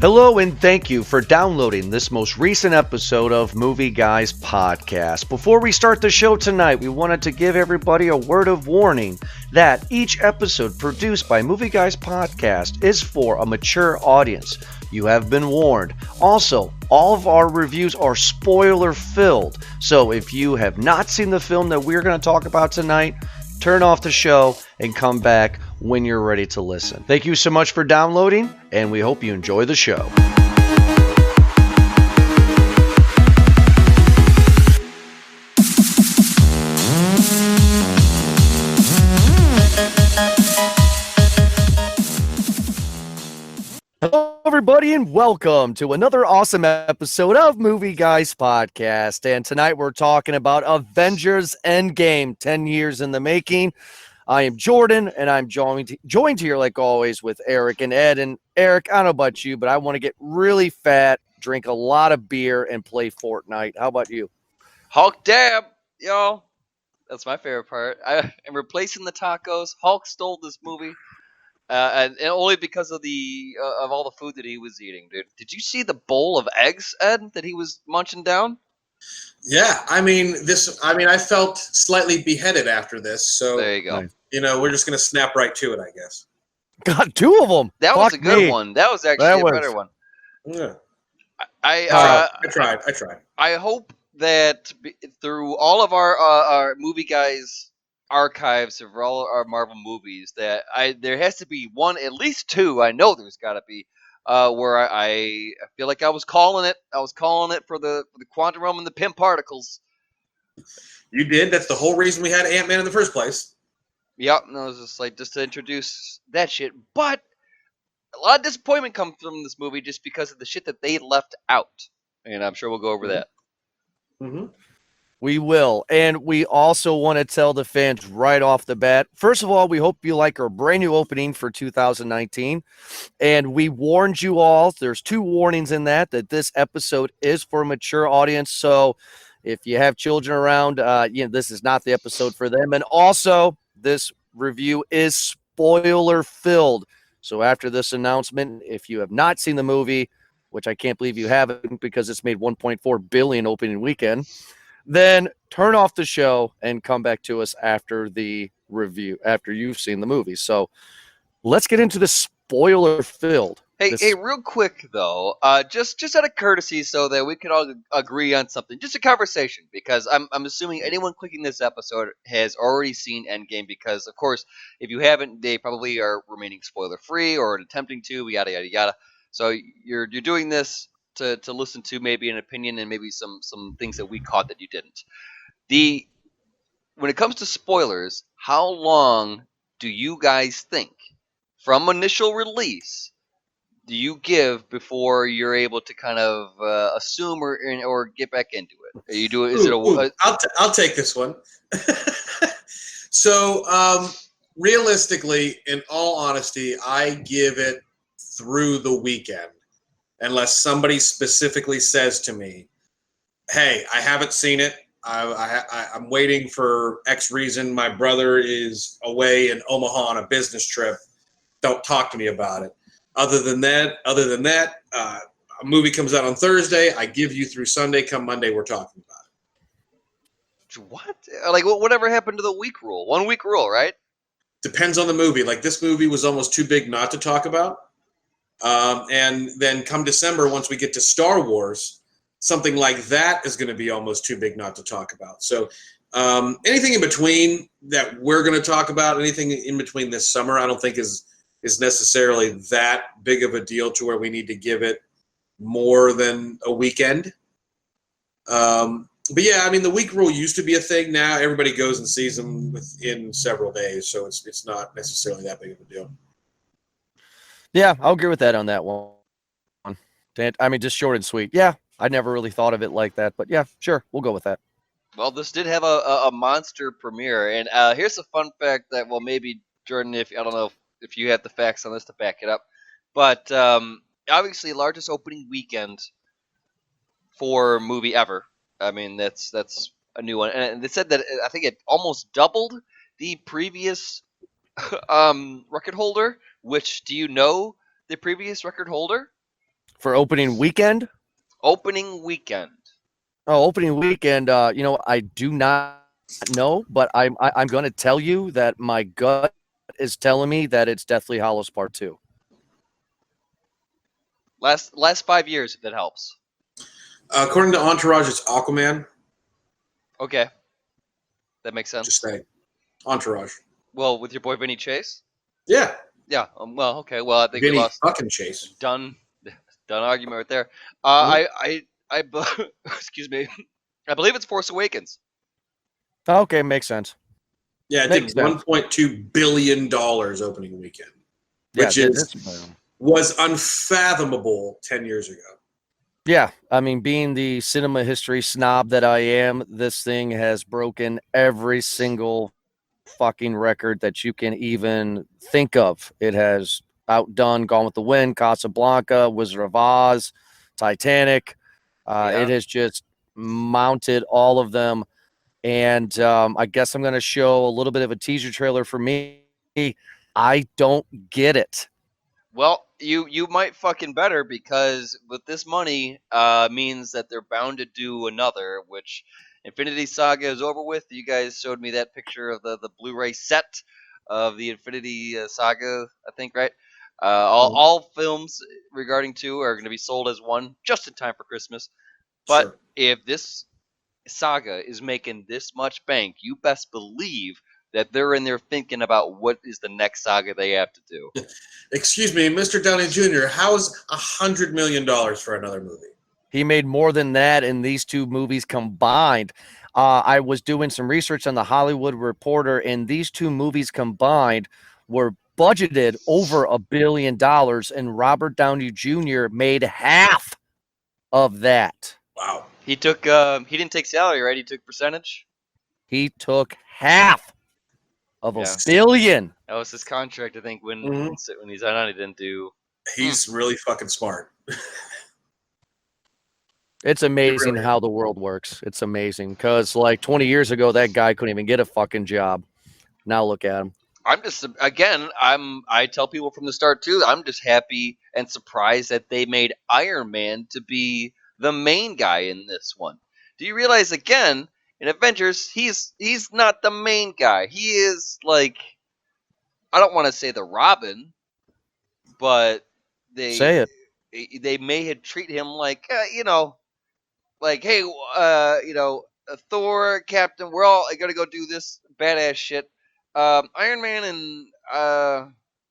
Hello and thank you for downloading this most recent episode of Movie Guys Podcast. Before we start the show tonight, we wanted to give everybody a word of warning that each episode produced by Movie Guys Podcast is for a mature audience. You have been warned. Also, all of our reviews are spoiler filled. So if you have not seen the film that we're going to talk about tonight, turn off the show and come back when you're ready to listen. Thank you so much for downloading, and we hope you enjoy the show. Hello, everybody, and welcome to another awesome episode of Movie Guys Podcast. And tonight we're talking about Avengers Endgame, 10 years in the making. I am Jordan, and I'm joined here, like always, with Eric and Ed. And Eric, I don't know about you, but I want to get really fat, drink a lot of beer, and play Fortnite. How about you? Hulk dab, y'all. That's my favorite part. I am replacing the tacos. Hulk stole this movie, and only because of of all the food that he was eating, dude. Did you see the bowl of eggs, Ed, that he was munching down? Yeah, I felt slightly beheaded after this, so There you go. Nice. we're just gonna snap right to it, I guess. Got two of them. That was a good one. That was actually a better one. Yeah, I I tried. I hope that through all of our movie guys archives of all our Marvel movies, that there has to be one, at least two. I know there's got to be where I feel like I was calling it. I was calling it for the quantum realm and the pimp particles. You did. That's the whole reason we had Ant-Man in the first place. Yep, and I was just to introduce that shit. But a lot of disappointment comes from this movie just because of the shit that they left out, and I'm sure we'll go over that. Mm-hmm. We will. And we also want to tell the fans right off the bat. First of all, we hope you like our brand new opening for 2019. And we warned you all, there's two warnings in that this episode is for a mature audience. So if you have children around, this is not the episode for them. And also, this review is spoiler filled. So after this announcement, if you have not seen the movie, which I can't believe you haven't because it's made $1.4 billion opening weekend, then turn off the show and come back to us after the review, after you've seen the movie. So let's get into the spoiler filled. Hey, real quick though, just out of courtesy, so that we can all agree on something, just a conversation, because I'm assuming anyone clicking this episode has already seen Endgame, because of course, if you haven't, they probably are remaining spoiler free or attempting to, yada yada yada. So you're doing this to listen to maybe an opinion and maybe some things that we caught that you didn't. When it comes to spoilers, how long do you guys think from initial release do you give before you're able to kind of assume or get back into it? Are you doing? I'll take this one. So, realistically, in all honesty, I give it through the weekend, unless somebody specifically says to me, "Hey, I haven't seen it. I'm waiting for X reason. My brother is away in Omaha on a business trip. Don't talk to me about it." Other than that, a movie comes out on Thursday. I give you through Sunday. Come Monday, we're talking about it. What? Like, whatever happened to the week rule? 1 week rule, right? Depends on the movie. Like, this movie was almost too big not to talk about. And then come December, once we get to Star Wars, something like that is going to be almost too big not to talk about. So anything in between that we're going to talk about, anything in between this summer, I don't think is necessarily that big of a deal to where we need to give it more than a weekend. But yeah, I mean, the week rule used to be a thing. Now everybody goes and sees them within several days, so it's not necessarily that big of a deal. Yeah, I'll agree with that on that one. I mean, just short and sweet. Yeah, I never really thought of it like that, but yeah, sure, we'll go with that. Well, this did have a monster premiere, and here's a fun fact that, well, maybe Jordan, I don't know if you have the facts on this to back it up, but obviously largest opening weekend for a movie ever. I mean, that's a new one, and they said that I think it almost doubled the previous record holder. Which, do you know the previous record holder? For opening weekend? Opening weekend. Oh, opening weekend. I do not know, but I'm going to tell you that my gut is telling me that it's Deathly Hallows Part 2. Last 5 years, if that helps. According to Entourage, it's Aquaman. Okay, that makes sense. Just saying. Entourage. Well, with your boy Vinny Chase. Yeah. Yeah. Well, okay. Well, I think we Vinny lost. fucking Chase. Done argument right there. Mhm. Excuse me. I believe it's Force Awakens. Okay, makes sense. Yeah, it Makes did sense. $1.2 billion opening weekend, Yeah, which this was unfathomable 10 years ago. Yeah, I mean, being the cinema history snob that I am, this thing has broken every single fucking record that you can even think of. It has outdone Gone with the Wind, Casablanca, Wizard of Oz, Titanic. It has just mounted all of them. And I guess I'm going to show a little bit of a teaser trailer for me. I don't get it. Well, you might fucking better, because with this money means that they're bound to do another, which Infinity Saga is over with. You guys showed me that picture of the Blu-ray set of the Infinity Saga, I think, right? All films regarding two are going to be sold as one just in time for Christmas. But Sure. if this saga is making this much bank, you best believe that they're in there thinking about what is the next saga they have to do. Excuse me, Mr. Downey Jr., how is $100 million for another movie? He made more than that in these two movies combined. I was doing some research on the Hollywood Reporter, and these two movies combined were budgeted over $1 billion, and Robert Downey Jr. made half of that. Wow. He took he didn't take salary, right? He took percentage. He took half of Yeah. $1 billion. That was his contract, I think. When Mhm. when he signed on, he didn't do. He's really fucking smart. It's amazing really how the world works. It's amazing because, like, 20 years ago, that guy couldn't even get a fucking job. Now look at him. I'm just I tell people from the start too. I'm just happy and surprised that they made Iron Man to be the main guy in this one. Do you realize, again, in Avengers, he's not the main guy. He is, like, I don't want to say the Robin, but Say it. they may have treated him like like, hey, Thor, Captain, we're all gonna go do this badass shit. Iron Man and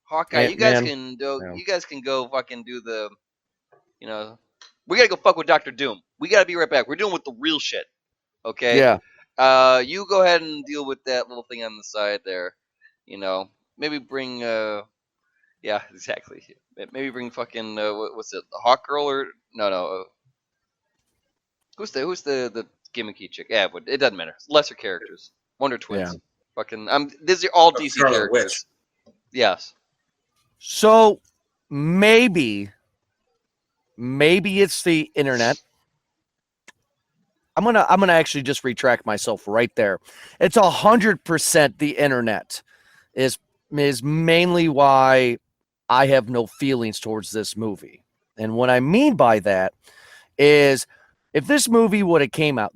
Hawkeye, you guys Ant-Man. can do. Yeah. You guys can go fucking do the. We gotta go fuck with Doctor Doom. We gotta be right back. We're dealing with the real shit. Okay. Yeah. You go ahead and deal with that little thing on the side there. Maybe bring. Yeah, exactly. Maybe bring fucking. What's it? The Hawk Girl or no. Who's the gimmicky chick? Yeah, but it doesn't matter. Lesser characters. Wonder Twins. Yeah. Fucking. These are all DC Scarlet characters. Witch. Yes. So maybe it's the internet. I'm gonna actually just retract myself right there. It's 100% the internet is mainly why I have no feelings towards this movie. And what I mean by that is, if this movie would have came out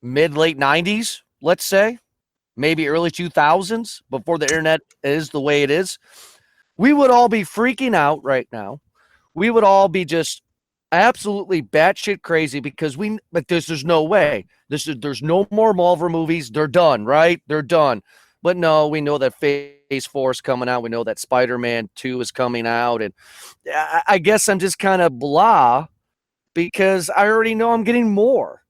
mid late 90s, let's say, maybe early 2000s, before the internet is the way it is, we would all be freaking out right now. We would all be just absolutely batshit crazy because there's no way. There's no more Marvel movies. They're done, right? They're done. But no, we know that Phase 4 is coming out. We know that Spider-Man 2 is coming out. And I guess I'm just kind of blah because I already know I'm getting more.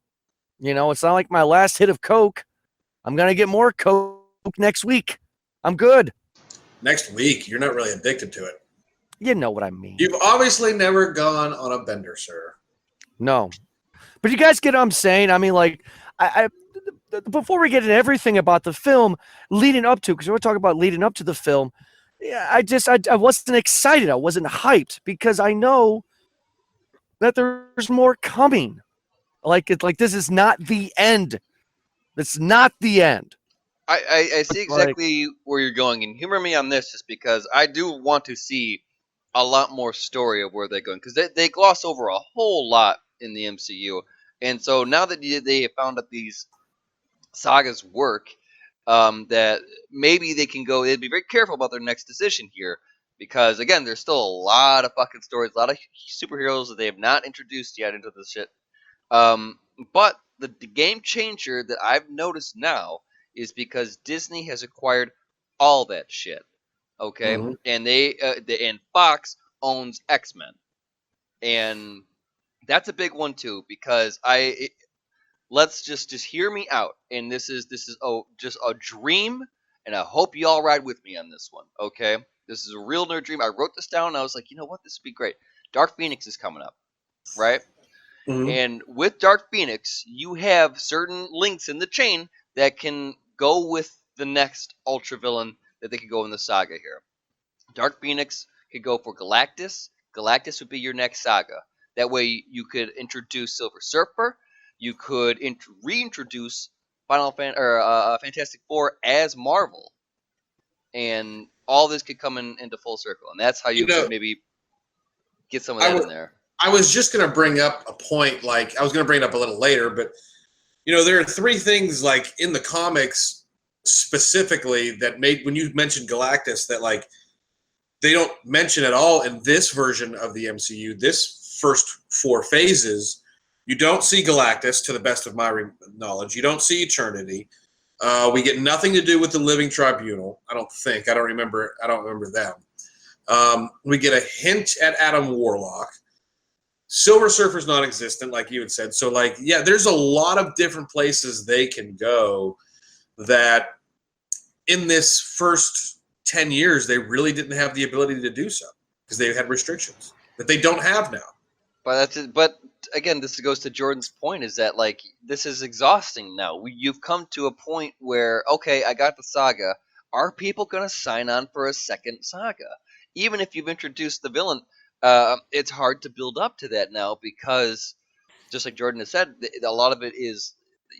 It's not like my last hit of Coke. I'm going to get more Coke next week. I'm good. Next week, you're not really addicted to it. You know what I mean. You've obviously never gone on a bender, sir. No. But you guys get what I'm saying? I mean, like, before we get into everything about the film leading up to, because we're talking about leading up to the film, yeah, I wasn't excited. I wasn't hyped because I know that there's more coming. Like this is not the end. It's not the end. I see exactly where you're going, and humor me on this, just because I do want to see a lot more story of where they're going, because they gloss over a whole lot in the MCU, and so now that they have found that these sagas work, that maybe they can go. They'd be very careful about their next decision here, because again, there's still a lot of fucking stories, a lot of superheroes that they have not introduced yet into this shit. Um, but the game changer that I've noticed now is because Disney has acquired all that shit. Okay, Mm-hmm. and and Fox owns X-Men, and that's a big one too, because let's just hear me out, and this is just a dream, and I hope you all ride with me on this one. Okay, this is a real nerd dream. I wrote this down, and I was like, you know what, this would be great. Dark Phoenix is coming up, right? Mm-hmm. And with Dark Phoenix, you have certain links in the chain that can go with the next ultra villain that they could go in the saga here. Dark Phoenix could go for Galactus. Galactus would be your next saga. That way, you could introduce Silver Surfer. You could reintroduce Fantastic Four as Marvel, and all this could come into full circle. And that's how You you know, could maybe get some of I that was in there. I was just going to bring up a point. Like I was going to bring it up a little later, but there are three things like in the comics specifically that made when you mentioned Galactus that like they don't mention at all in this version of the MCU. This first four phases, you don't see Galactus to the best of my knowledge. You don't see Eternity. We get nothing to do with the Living Tribunal. I don't think. I don't remember them. We get a hint at Adam Warlock. Silver Surfer's non-existent, like you had said. So, like, yeah, there's a lot of different places they can go that in this first 10 years, they really didn't have the ability to do so because they had restrictions that they don't have now. But that's it. But again, this goes to Jordan's point: is that like this is exhausting now. You've come to a point where okay, I got the saga. Are people going to sign on for a second saga? Even if you've introduced the villain, it's hard to build up to that now because, just like Jordan has said, a lot of it is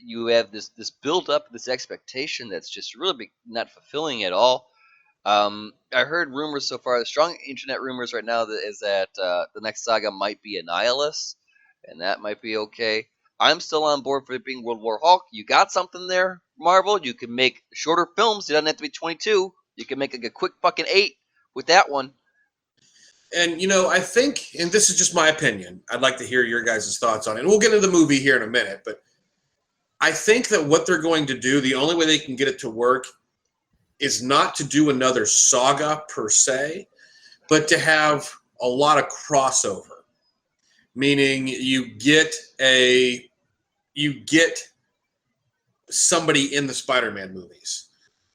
you have this build up, this expectation that's just really not fulfilling at all. I heard rumors so far. The strong internet rumors right now is that the next saga might be Annihilus, and that might be okay. I'm still on board for it being World War Hulk. You got something there, Marvel. You can make shorter films. It doesn't have to be 22. You can make like a quick fucking 8 with that one. And I think, and this is just my opinion, I'd like to hear your guys' thoughts on it. And we'll get into the movie here in a minute, but I think that what they're going to do, the only way they can get it to work is not to do another saga per se, but to have a lot of crossover. Meaning you get somebody in the Spider-Man movies.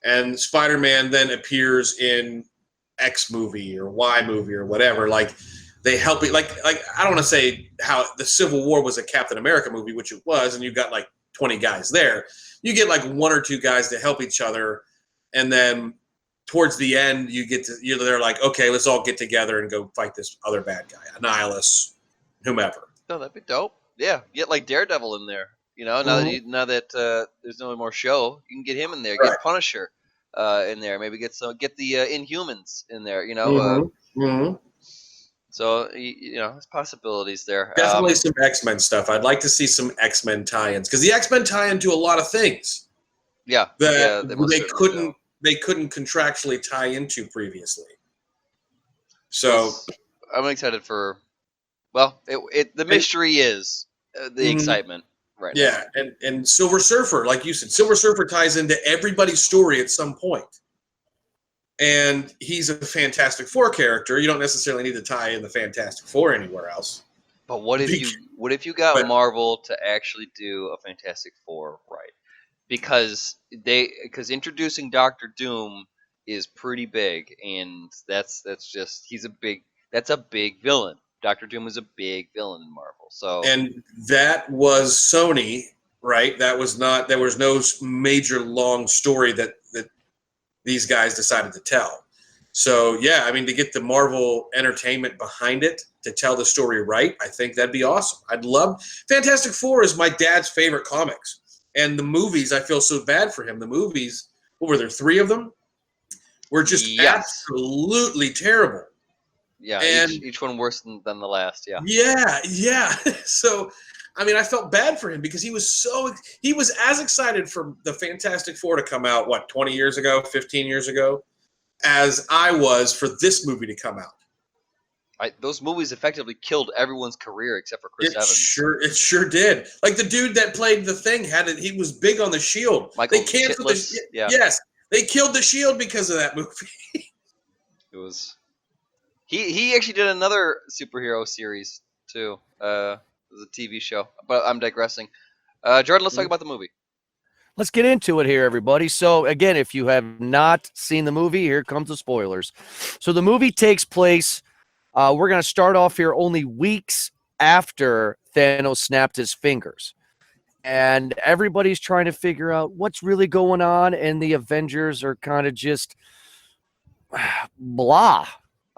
And Spider-Man then appears in X movie or Y movie or whatever. Like they help it. Like I don't want to say how the Civil War was a Captain America movie, which it was, and you got like 20 guys there. You get like one or two guys to help each other, and then towards the end, they're like, okay, let's all get together and go fight this other bad guy, Annihilus, whomever. No, that'd be dope. Yeah, get like Daredevil in there. Now that there's no more show, you can get him in there. Right. Get Punisher in there. Maybe get the Inhumans in there. So there's possibilities there. Definitely some X-Men stuff. I'd like to see some X-Men tie-ins because the X-Men tie into a lot of things. Yeah, that they couldn't contractually tie into previously. So I'm excited for. Well, the mystery is the excitement right now. Yeah, and Silver Surfer, like you said, Silver Surfer ties into everybody's story at some point. And he's a Fantastic Four character. You don't necessarily need to tie in the Fantastic Four anywhere else. But what if you got Marvel to actually do a Fantastic Four right? Because introducing Doctor Doom is pretty big, and that's a big villain. Doctor Doom is a big villain in Marvel. So and that was Sony, right? There was no major long story that these guys decided to tell. So yeah, I mean, to get the Marvel Entertainment behind it to tell the story right, I think that'd be awesome. I'd love Fantastic Four is my dad's favorite comics. And the movies, I feel so bad for him. The movies, what were there, 3 of them? Were just absolutely terrible. Yeah, And each one worse than the last. Yeah. yeah. So, I mean, I felt bad for him because he was as excited for the Fantastic Four to come out, 20 years ago, 15 years ago, as I was for this movie to come out. Those movies effectively killed everyone's career except for Chris Evans. It sure did. Like the dude that played the Thing he was big on the Shield. Michael They canceled Chiklis. Yeah. Yes, they killed the Shield because of that movie. It was. He actually did another superhero series too. It was a TV show, but I'm digressing. Jordan, let's talk about the movie. Let's get into it here, everybody. So, again, if you have not seen the movie, here comes the spoilers. So, the movie takes place. We're going to start off here only weeks after Thanos snapped his fingers. And everybody's trying to figure out what's really going on. And the Avengers are kind of just blah.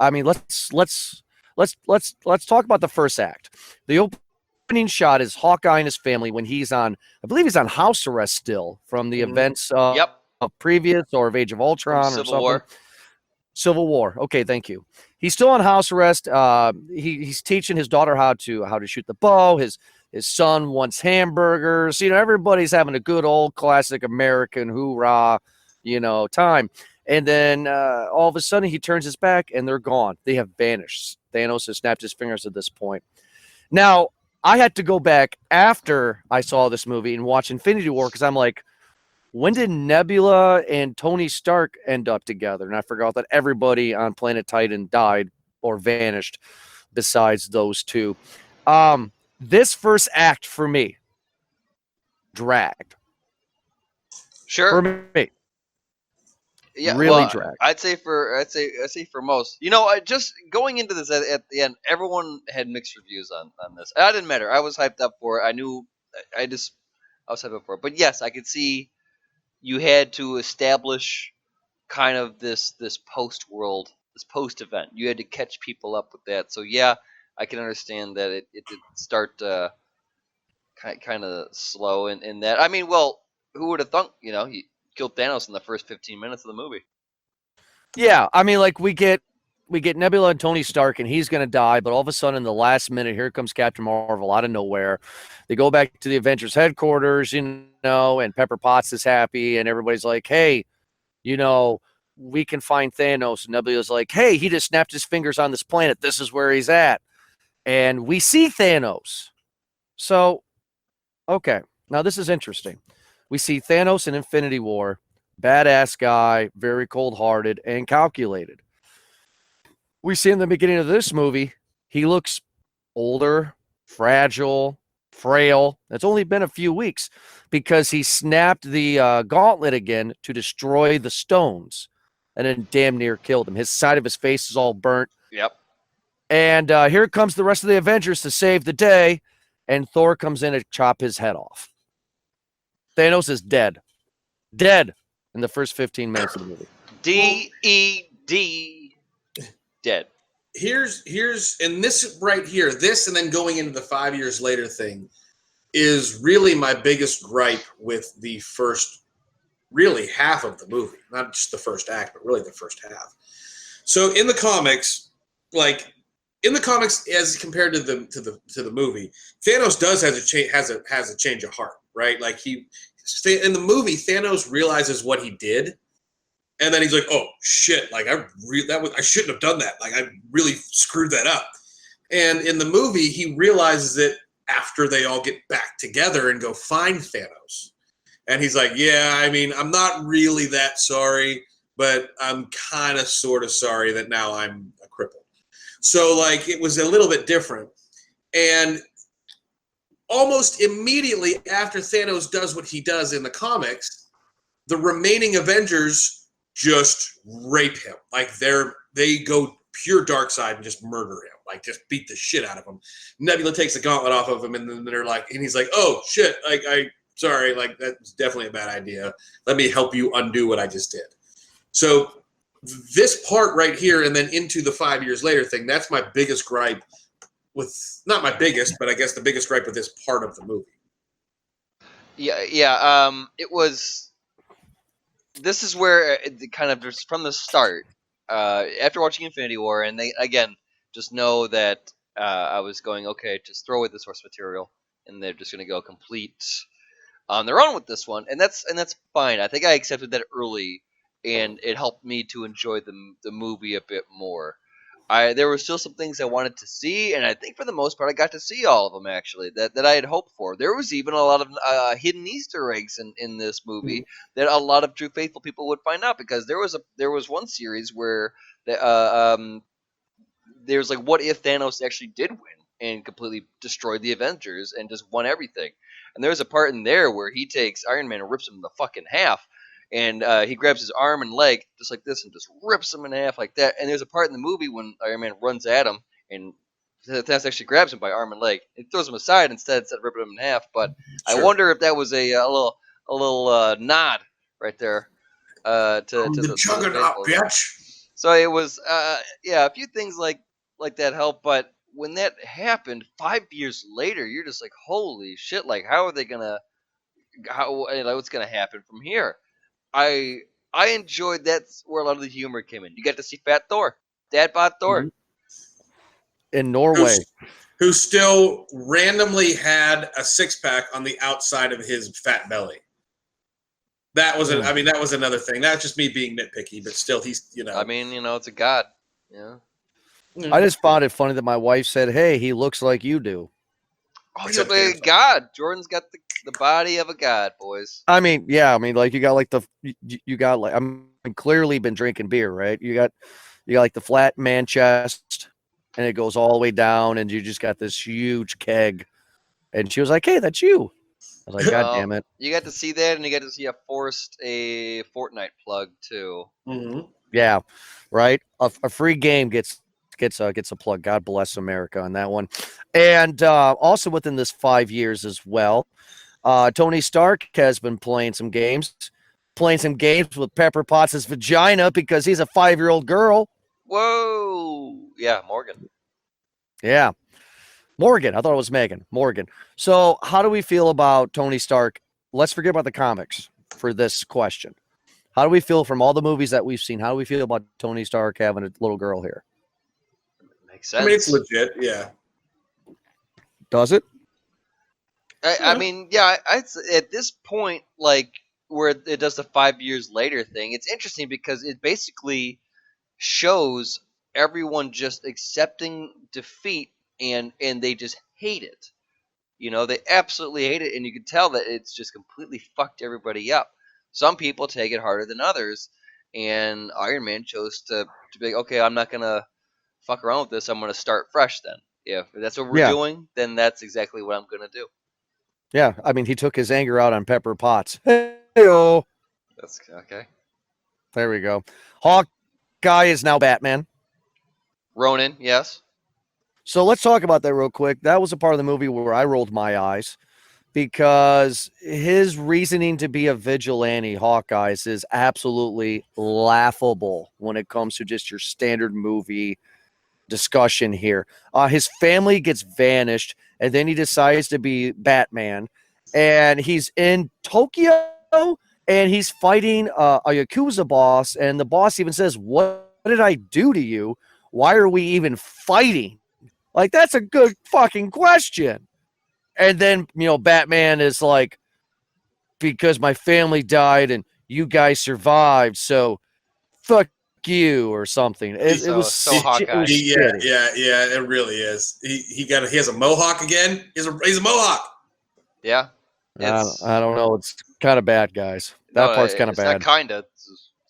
I mean, let's talk about the first act. The opening shot is Hawkeye and his family when he's on, I believe he's on house arrest still from the events Yep. of previous or of Age of Ultron or Civil something. War. Civil War. Okay, thank you. He's still on house arrest. He's teaching his daughter how to shoot the bow. His son wants hamburgers. You know, everybody's having a good old classic American hoorah, time. And then all of a sudden he turns his back and they're gone. They have vanished. Thanos has snapped his fingers at this point. Now, I had to go back after I saw this movie and watch Infinity War because I'm like, when did Nebula and Tony Stark end up together? And I forgot that everybody on Planet Titan died or vanished besides those two. This first act for me dragged. Sure. For me. Yeah, really well, dragged. I'd say for most. Just going into this at the end, everyone had mixed reviews on this. That didn't matter. I was hyped up for it. I knew. I was hyped up for it. But yes, I could see you had to establish kind of this post world, this post event. You had to catch people up with that. So yeah, I can understand that it did start kind of slow in that. I mean, well, who would have thunk? He killed Thanos in the first 15 minutes of the movie. Yeah, I mean, like we get Nebula and Tony Stark, and he's going to die. But all of a sudden, in the last minute, here comes Captain Marvel out of nowhere. They go back to the Avengers headquarters, and Pepper Potts is happy, and everybody's like, "Hey, we can find Thanos." And Nebula's like, "Hey, he just snapped his fingers on this planet. This is where he's at." And we see Thanos. So, okay, now this is interesting. We see Thanos in Infinity War, badass guy, very cold-hearted and calculated. We see in the beginning of this movie, he looks older, fragile, frail. It's only been a few weeks because he snapped the gauntlet again to destroy the stones and then damn near killed him. His side of his face is all burnt. Yep. And here comes the rest of the Avengers to save the day, and Thor comes in to chop his head off. Thanos is dead. Dead in the first 15 minutes of the movie. D-E-D. Dead. Here's and this right here, this and then going into the 5 years later thing is really my biggest gripe with the first really half of the movie. Not just the first act, but really the first half. So in the comics, as compared to the movie, Thanos does has a change of heart, right? Like in the movie, Thanos realizes what he did, and then he's like, "Oh shit! Like I shouldn't have done that. Like I really screwed that up." And in the movie, he realizes it after they all get back together and go find Thanos, and he's like, "Yeah, I mean, I'm not really that sorry, but I'm kind of sort of sorry that now I'm a cripple." So like it was a little bit different, and almost immediately after Thanos does what he does in the comics, the remaining Avengers just rape him. Like they go pure dark side and just murder him. Like just beat the shit out of him. Nebula takes the gauntlet off of him, and then and he's like, "Oh shit! Like sorry, like that's definitely a bad idea. Let me help you undo what I just did." So this part right here, and then into the 5 years later thing, that's my biggest gripe with, not my biggest, but I guess the biggest gripe with this part of the movie. Yeah. It was. This is where it kind of just from the start. After watching Infinity War, and they again, just know that I was going, okay, just throw away the source material, and they're just going to go complete on their own with this one, and that's fine. I think I accepted that early, and it helped me to enjoy the movie a bit more. There were still some things I wanted to see, and I think for the most part I got to see all of them actually that I had hoped for. There was even a lot of hidden Easter eggs in this movie that a lot of true faithful people would find out, because there was one series where the, there's like, what if Thanos actually did win and completely destroyed the Avengers and just won everything? And there's a part in there where he takes Iron Man and rips him in the fucking half, and he grabs his arm and leg just like this and just rips him in half like that. And there's a part in the movie when Iron Man runs at him and Thanos actually grabs him by arm and leg and throws him aside instead of ripping him in half. But Sure. I wonder if that was a little nod right there to the the juggernaut, faithfuls. bitch. So it was, yeah, a few things like that help. But when that happened 5 years later, you're just like, holy shit! Like, how are they gonna? What's gonna happen from here? I I enjoyed that's where a lot of the humor came in. You got to see Fat Thor, Dad Bod Thor. Mhm. In Norway. Who still randomly had a six-pack on the outside of his fat belly. That was I mean, that was another thing. That's just me being nitpicky, but still, he's, you know. I mean, it's a god. Yeah. I just found it funny that my wife said, "Hey, he looks like you do." Oh, you Except look like a handsome. god. Jordan's got the body of a god, boys. I mean, yeah, I mean, like you got like you got like I'm clearly been drinking beer, right? You got like the flat man chest, and it goes all the way down, and you just got this huge keg. And she was like, "Hey, that's you." I was like, "God damn it!" You got to see that, and you got to see a Fortnite plug too. Mhm. Yeah, right. A free game gets a plug. God bless America on that one. And also within this 5 years as well, Tony Stark has been playing some games with Pepper Potts' vagina because he's a 5-year-old girl. Whoa! Yeah, Morgan. Yeah, Morgan. I thought it was Megan. Morgan. So how do we feel about Tony Stark? Let's forget about the comics for this question. How do we feel from all the movies that we've seen? How do we feel about Tony Stark having a little girl here? Makes sense. I mean, it's legit, yeah. Does it? I mean, yeah. At this point, like where it does the 5 years later thing, it's interesting because it basically shows everyone just accepting defeat, and they just hate it. They absolutely hate it, and you can tell that it's just completely fucked everybody up. Some people take it harder than others, and Iron Man chose to be like, okay, I'm not gonna fuck around with this. I'm gonna start fresh then. If that's what we're Yeah. doing, then that's exactly what I'm gonna do. Yeah. I mean, he took his anger out on Pepper Potts. Hey-o. That's okay. There we go. Hawkeye is now Batman. Ronin, yes. So let's talk about that real quick. That was a part of the movie where I rolled my eyes because his reasoning to be a vigilante, Hawkeyes, is absolutely laughable when it comes to just your standard movie discussion here. His family gets vanished, and then he decides to be Batman, and he's in Tokyo, and he's fighting a Yakuza boss, and the boss even says, "What did I do to you? Why are we even fighting?" Like, that's a good fucking question. And then, Batman is like, because my family died and you guys survived, so fuck you or something. It was so Hawkeye. It was Yeah, shitty. yeah, it really is. He has a mohawk again. He's a mohawk. Yeah. I don't know. It's kind of bad, guys. That part's kind of It's bad. not kinda.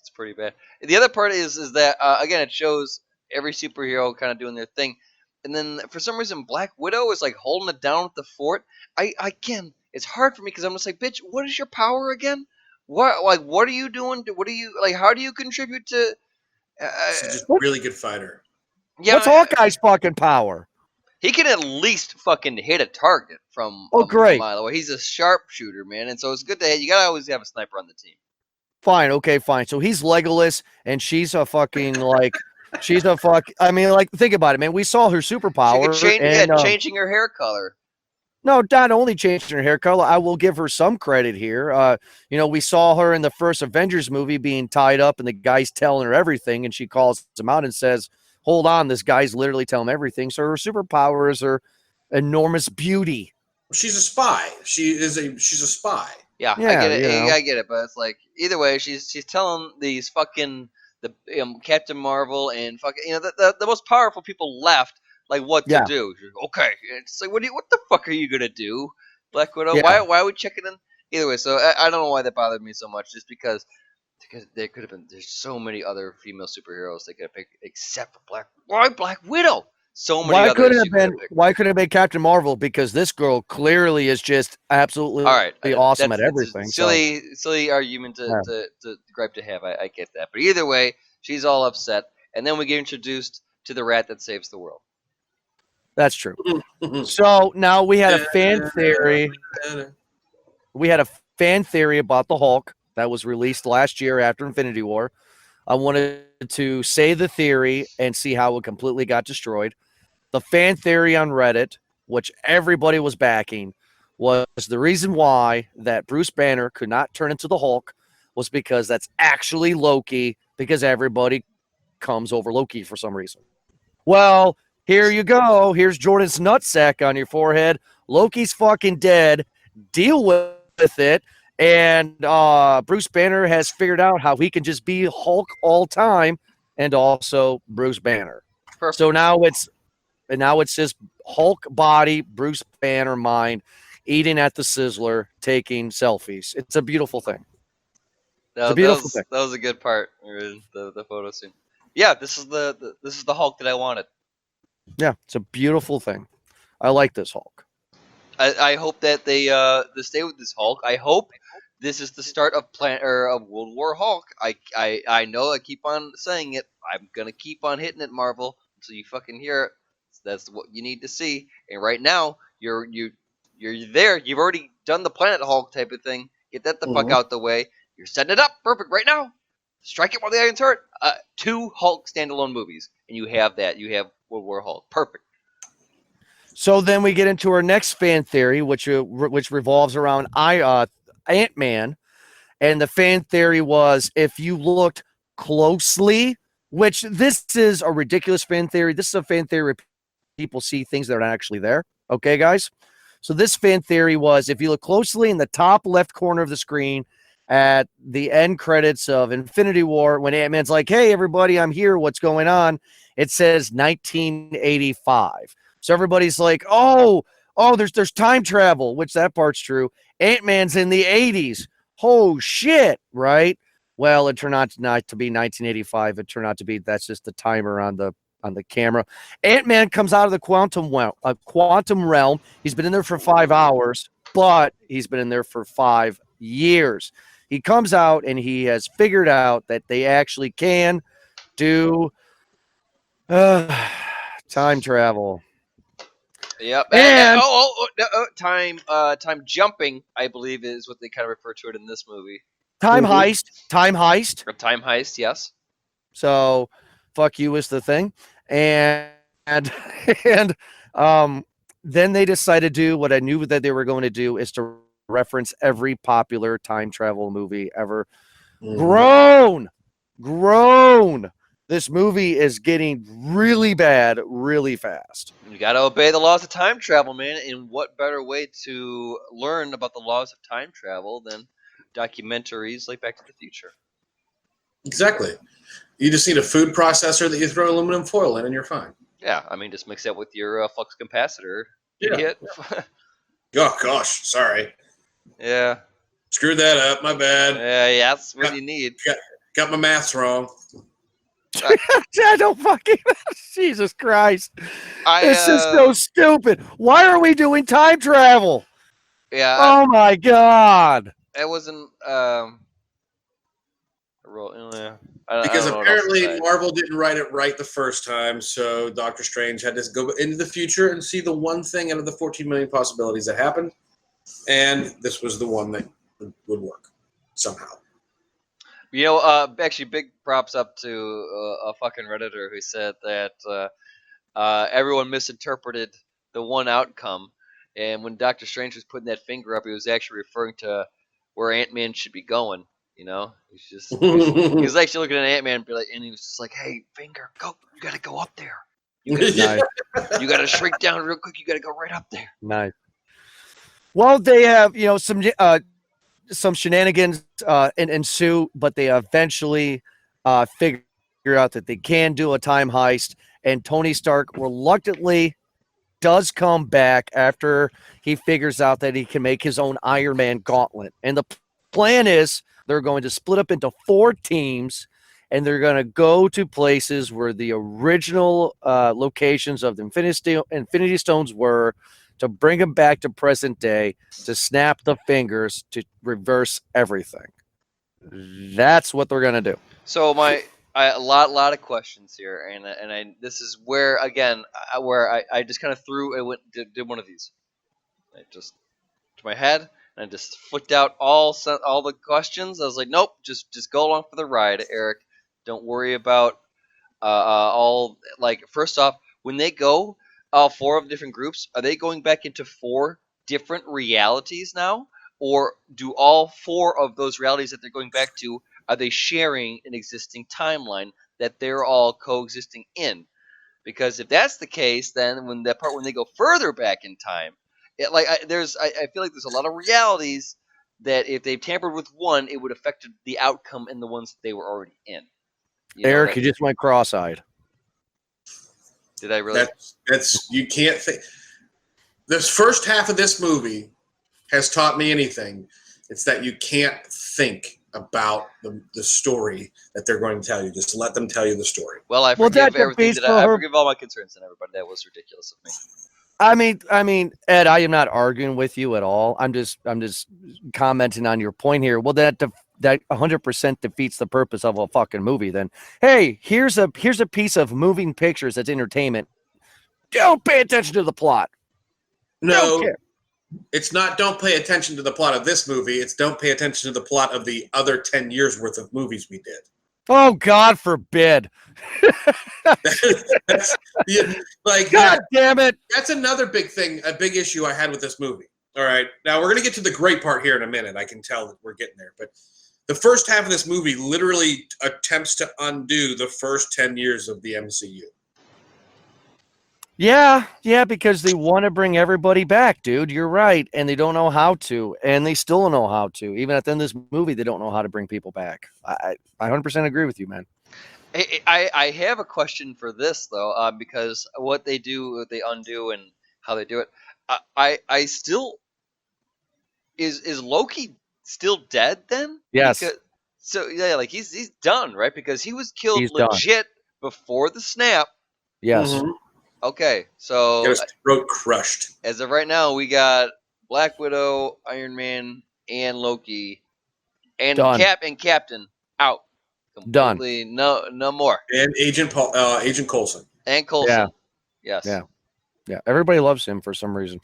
It's pretty bad. The other part is that again, it shows every superhero kind of doing their thing, and then for some reason Black Widow is like holding it down at the fort. Again, it's hard for me because I'm just like, bitch, what is your power again? What are you doing? What do you like? How do you contribute to? She's just a really good fighter. Yeah, What's Hawkeye's fucking power? he can at least fucking hit a target from Oh, a great. mile away. He's a sharpshooter, man, and so it's good to you gotta always have a sniper on the team. Fine, okay, fine. So he's Legolas, and she's a fucking like, she's a fuck. I mean, like, think about it, man. We saw her She superpower, could change, and changing her hair color. no, not only changing her hair color. I will give her some credit here. We saw her in the first Avengers movie being tied up, and the guy's telling her everything, and she calls him out and says, hold on, this guy's literally telling him everything. So her superpowers are enormous beauty. She's a spy. She's a spy. Yeah, I Yeah, get it. I get it. But it's like either way, she's telling these fucking the Captain Marvel and fucking the most powerful people left like what to yeah, do. She's like, okay, it's like what the fuck are you gonna do, Black Widow? yeah. Why are we checking in? Either way, so I don't know why that bothered me so much. Just because there could have been there's so many other female superheroes they could have picked except for Black Widow. So many Why couldn't others it you have could have been? picked. Why couldn't it be Captain Marvel? Because this girl clearly is just All absolutely right, awesome that's at it's a everything. So silly argument yeah, to gripe to have. I get that, but either way, she's all upset, and then we get introduced to the rat that saves the world. that's true. So now we had a fan theory. We had a fan theory about the Hulk that was released last year after Infinity War. I wanted to say the theory and see how it completely got destroyed. The fan theory on Reddit, which everybody was backing, was the reason why that Bruce Banner could not turn into the Hulk was because that's actually Loki, because everybody comes over Loki for some reason. Well, here you go. Here's Jordan's nutsack on your forehead. Loki's fucking dead. Deal with it. And Bruce Banner has figured out how he can just be Hulk all time and also Bruce Banner. Perfect. So now it's just Hulk body, Bruce Banner mind, eating at the Sizzler, taking selfies. It's a beautiful thing. It's a beautiful thing. That was a good part. The photo scene. Yeah, this is this is the Hulk that I wanted. Yeah, it's a beautiful thing. I like this Hulk. I hope that they stay with this Hulk. I hope this is the start of of World War Hulk. I know I keep on saying it. I'm gonna keep on hitting it, Marvel, until you fucking hear it. That's what you need to see. And right now, you're there. You've already done the Planet Hulk type of thing. Get that the fuck out the way. You're setting it up perfect right now. Strike it while the iron's hot. 2 Hulk standalone movies, and you have that. You have World War Hulk. Perfect. So then we get into our next fan theory, which revolves around Ant-Man, and the fan theory was if you looked closely, which this is a ridiculous fan theory. This is a fan theory where people see things that are not actually there. Okay, guys. So this fan theory was if you look closely in the top left corner of the screen at the end credits of Infinity War, when Ant-Man's like, "Hey, everybody, I'm here. What's going on?" It says 1985. So everybody's like, there's time travel, which that part's true. Ant-Man's in the 80s. Oh shit, right? Well, it turned out not to be 1985. It turned out to be that's just the timer on the camera. Ant-Man comes out of the quantum realm. He's been in there for 5 hours, but he's been in there for 5 years. He comes out and he has figured out that they actually can do time travel. Yep. And Time jumping, I believe, is what they kind of refer to it in this movie. time heist. Or time heist, yes. So, fuck you is the thing, and and then they decided to do what I knew that they were going to do is to reference every popular time travel movie ever. Grown. This movie is getting really bad really fast. You got to obey the laws of time travel, man. And what better way to learn about the laws of time travel than documentaries like Back to the Future? Exactly. You just need a food processor that you throw aluminum foil in, and you're fine. Yeah, I mean, just mix that with your flux capacitor. Yeah. Idiot. Oh gosh, sorry. Yeah. Screwed that up. My bad. Yeah, that's what you need. Got my maths wrong. I don't fucking Jesus Christ. This is uh, so stupid. Why are we doing time travel? Yeah. Oh my god. It wasn't. Because I don't know what else to apparently say. Marvel didn't write it right the first time, so Doctor Strange had to go into the future and see the one thing out of the 14 million possibilities that happened, and this was the one that would work somehow. You know, actually, big props up to a fucking redditor who said that everyone misinterpreted the one outcome, and when Doctor Strange was putting that finger up, he was actually referring to where Ant-Man should be going. You know, he's actually looking at Ant-Man and be like, and he was just like, "Hey, Finger, go! You gotta go up there. You gotta, Nice, you gotta shrink down real quick. You gotta go right up there." nice. Well, they have some shenanigans ensue, but they eventually figure out that they can do a time heist, and Tony Stark reluctantly does come back after he figures out that he can make his own Iron Man gauntlet. And the plan is they're going to split up into 4 teams, and they're going to go to places where the original locations of the Infinity Stones were, to bring them back to present day, to snap the fingers, to reverse everything. That's what they're going to do. So a lot of questions here, and this is where again where I just kind of threw did one of these. I just to my head and I just flicked out all the questions. I was like, nope, just go along for the ride, Eric. Don't worry about all like first off, when they go all 4 of the different groups, are they going back into 4 different realities now, or do all 4 of those realities that they're going back to, are they sharing an existing timeline that they're all coexisting in? Because if that's the case, then when they go further back in time, it like I feel like there's a lot of realities that if they tampered with one, it would affect the outcome in the ones that they were already in. Eric, you just went cross-eyed. Did I really? That's you can't think. This first half of this movie has taught me anything. It's that you can't think about the story that they're going to tell you. Just let them tell you the story. Well, I forgive everything I forgive all my concerns and everybody. That was ridiculous of me. I mean, Ed, I am not arguing with you at all. I'm just commenting on your point here. Well, that 100% defeats the purpose of a fucking movie. Then, hey, here's a piece of moving pictures that's entertainment. Don't pay attention to the plot. No, it's not. Don't pay attention to the plot of this movie. It's don't pay attention to the plot of the other 10 years worth of movies we did. Oh, God forbid. That's, like, God damn it. That's another big thing, a big issue I had with this movie. All right. Now, we're going to get to the great part here in a minute. I can tell that we're getting there. But the first half of this movie literally attempts to undo the first 10 years of the MCU. Yeah, because they want to bring everybody back, dude. You're right. And they don't know how to. And they still don't know how to. Even at the end of this movie, they don't know how to bring people back. I 100% agree with you, man. I have a question for this, though, because what they do, what they undo, and how they do it. I still... Is Loki still dead then? Yes. Like he's done, right? Because he was killed legit before the snap. Yes. Mm-hmm. Okay, so got his throat crushed. As of right now, we got Black Widow, Iron Man, and Loki, and Captain out. Completely done. No more. And Agent Coulson. And Coulson. Yeah. Yes. Yeah. Everybody loves him for some reason.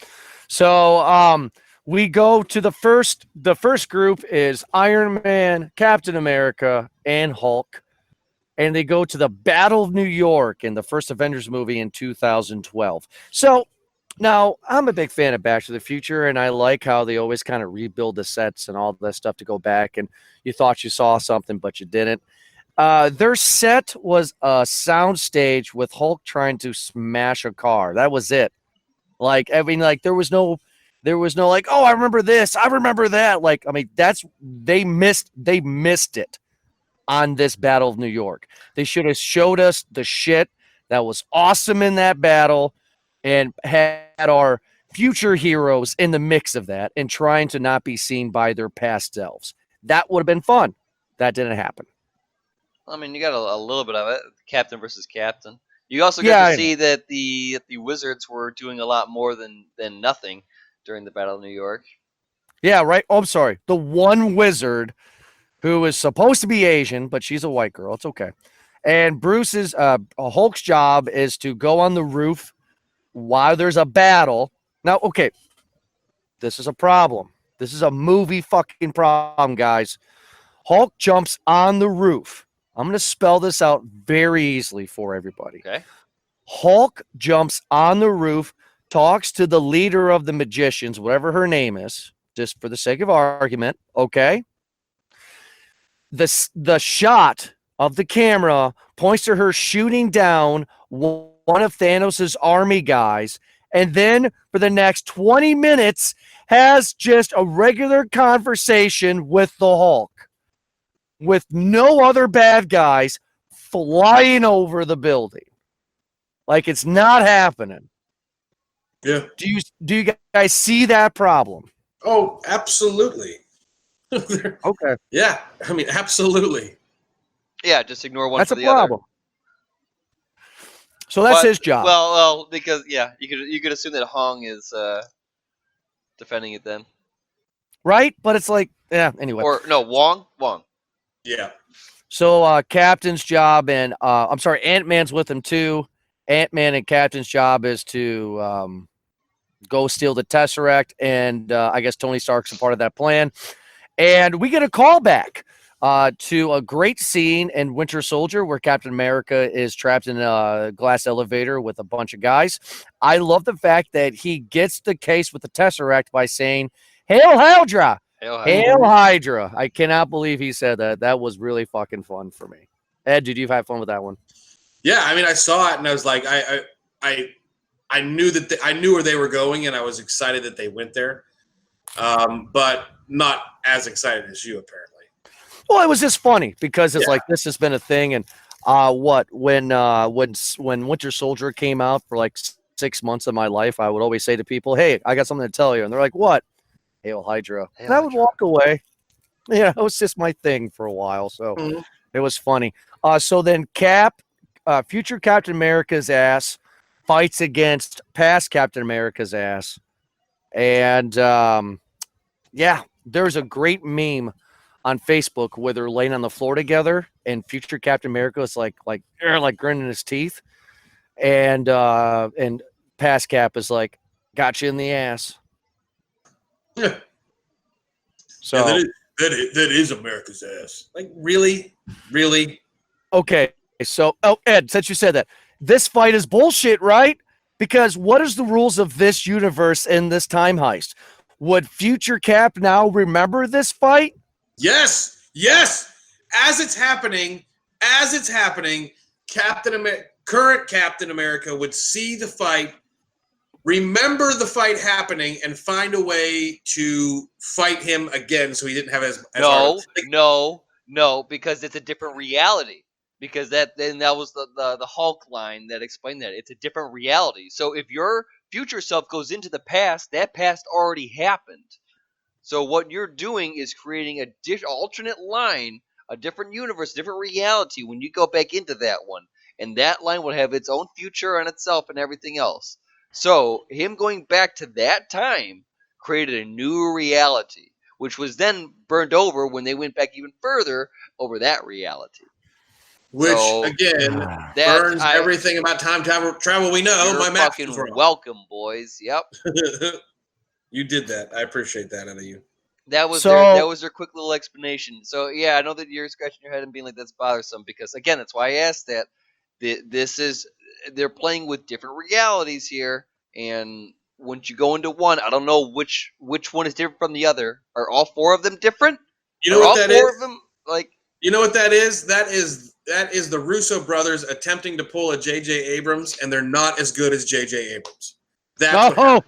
So we go to the first group is Iron Man, Captain America, and Hulk. And they go to the Battle of New York in the first Avengers movie in 2012. So now I'm a big fan of Back to the Future, and I like how they always kind of rebuild the sets and all that stuff to go back, and you thought you saw something, but you didn't. Their set was a sound stage with Hulk trying to smash a car. That was it. Like, I mean, like there was no like, oh, I remember this, I remember that. Like, I mean, they missed it on this Battle of New York. They should have showed us the shit that was awesome in that battle and had our future heroes in the mix of that and trying to not be seen by their past selves. That would have been fun. That didn't happen. I mean, you got a little bit of it, Captain versus Captain. You also got to see that the Wizards were doing a lot more than nothing during the Battle of New York. Yeah, right. Oh, I'm sorry. The one wizard who is supposed to be Asian, but she's a white girl. It's okay. And Bruce's Hulk's job is to go on the roof while there's a battle. Now, okay, this is a problem. This is a movie fucking problem, guys. Hulk jumps on the roof. I'm going to spell this out very easily for everybody. Okay. Hulk jumps on the roof, talks to the leader of the magicians, whatever her name is, just for the sake of argument, okay? the shot of the camera points to her shooting down one of Thanos' army guys, and then for the next 20 minutes has just a regular conversation with the Hulk, with no other bad guys flying over the building. Like it's not happening. Yeah. Do you guys see that problem? Oh, absolutely. Okay. Yeah, I mean, absolutely. Yeah, just ignore one That's for a the other. problem. So that's But his job. well, because you could assume that Hong is defending it then, Right? But it's like, yeah, anyway. or no, Wong. Yeah. So Captain's job and I'm sorry, Ant-Man's with him too. Ant-Man and Captain's job is to go steal the Tesseract, and I guess Tony Stark's a part of that plan. And we get a callback to a great scene in Winter Soldier where Captain America is trapped in a glass elevator with a bunch of guys. I love the fact that he gets the case with the Tesseract by saying, "Hail Hydra! Hail Hydra!" I cannot believe he said that. That was really fucking fun for me. Ed, did you have fun with that one? Yeah, I mean, I saw it and I was like, I knew that I knew where they were going, and I was excited that they went there, but not as excited as you apparently. Well, it was just funny because it's Yeah. like this has been a thing, and when Winter Soldier came out for like 6 months of my life, I would always say to people, "Hey, I got something to tell you," and they're like, "What?" "Hail Hydra," Hail and I would Hydra. walk away. Yeah, it was just my thing for a while, so it was funny. So then future Captain America's ass fights against past Captain America's ass, and yeah, there's a great meme on Facebook where they're laying on the floor together, and future Captain America is like grinning his teeth, and past Cap is like, "Got you in the ass." Yeah. So Yeah, that is America's ass. Like, really? okay, so Ed, since you said that, this fight is bullshit, right? Because what is the rules of this universe in this time heist? Would future Cap now remember this fight? Yes. As it's happening, current Captain America would see the fight, remember the fight happening, and find a way to fight him again, so he didn't have as hard. No, because it's a different reality. Because that was the Hulk line that explained that it's a different reality. So if your future self goes into the past, that past already happened. So what you're doing is creating a alternate line, a different universe, different reality when you go back into that one. And that line will have its own future on itself and everything else. So him going back to that time created a new reality, which was then burned over when they went back even further over that reality. Which So, again That's burns everything about time travel we know. you're My math fucking is wrong. welcome, boys. Yep. You did that. I appreciate that out of you. That was So- their quick little explanation. So yeah, I know that you're scratching your head and being like that's bothersome because again, that's why I asked that. They're playing with different realities here, and once you go into one, I don't know which one is different from the other. Are all four of them different? You know Are what all that four is? of them like? You know what that is? That is the Russo brothers attempting to pull a J.J. Abrams, and they're not as good as J.J. Abrams. That's what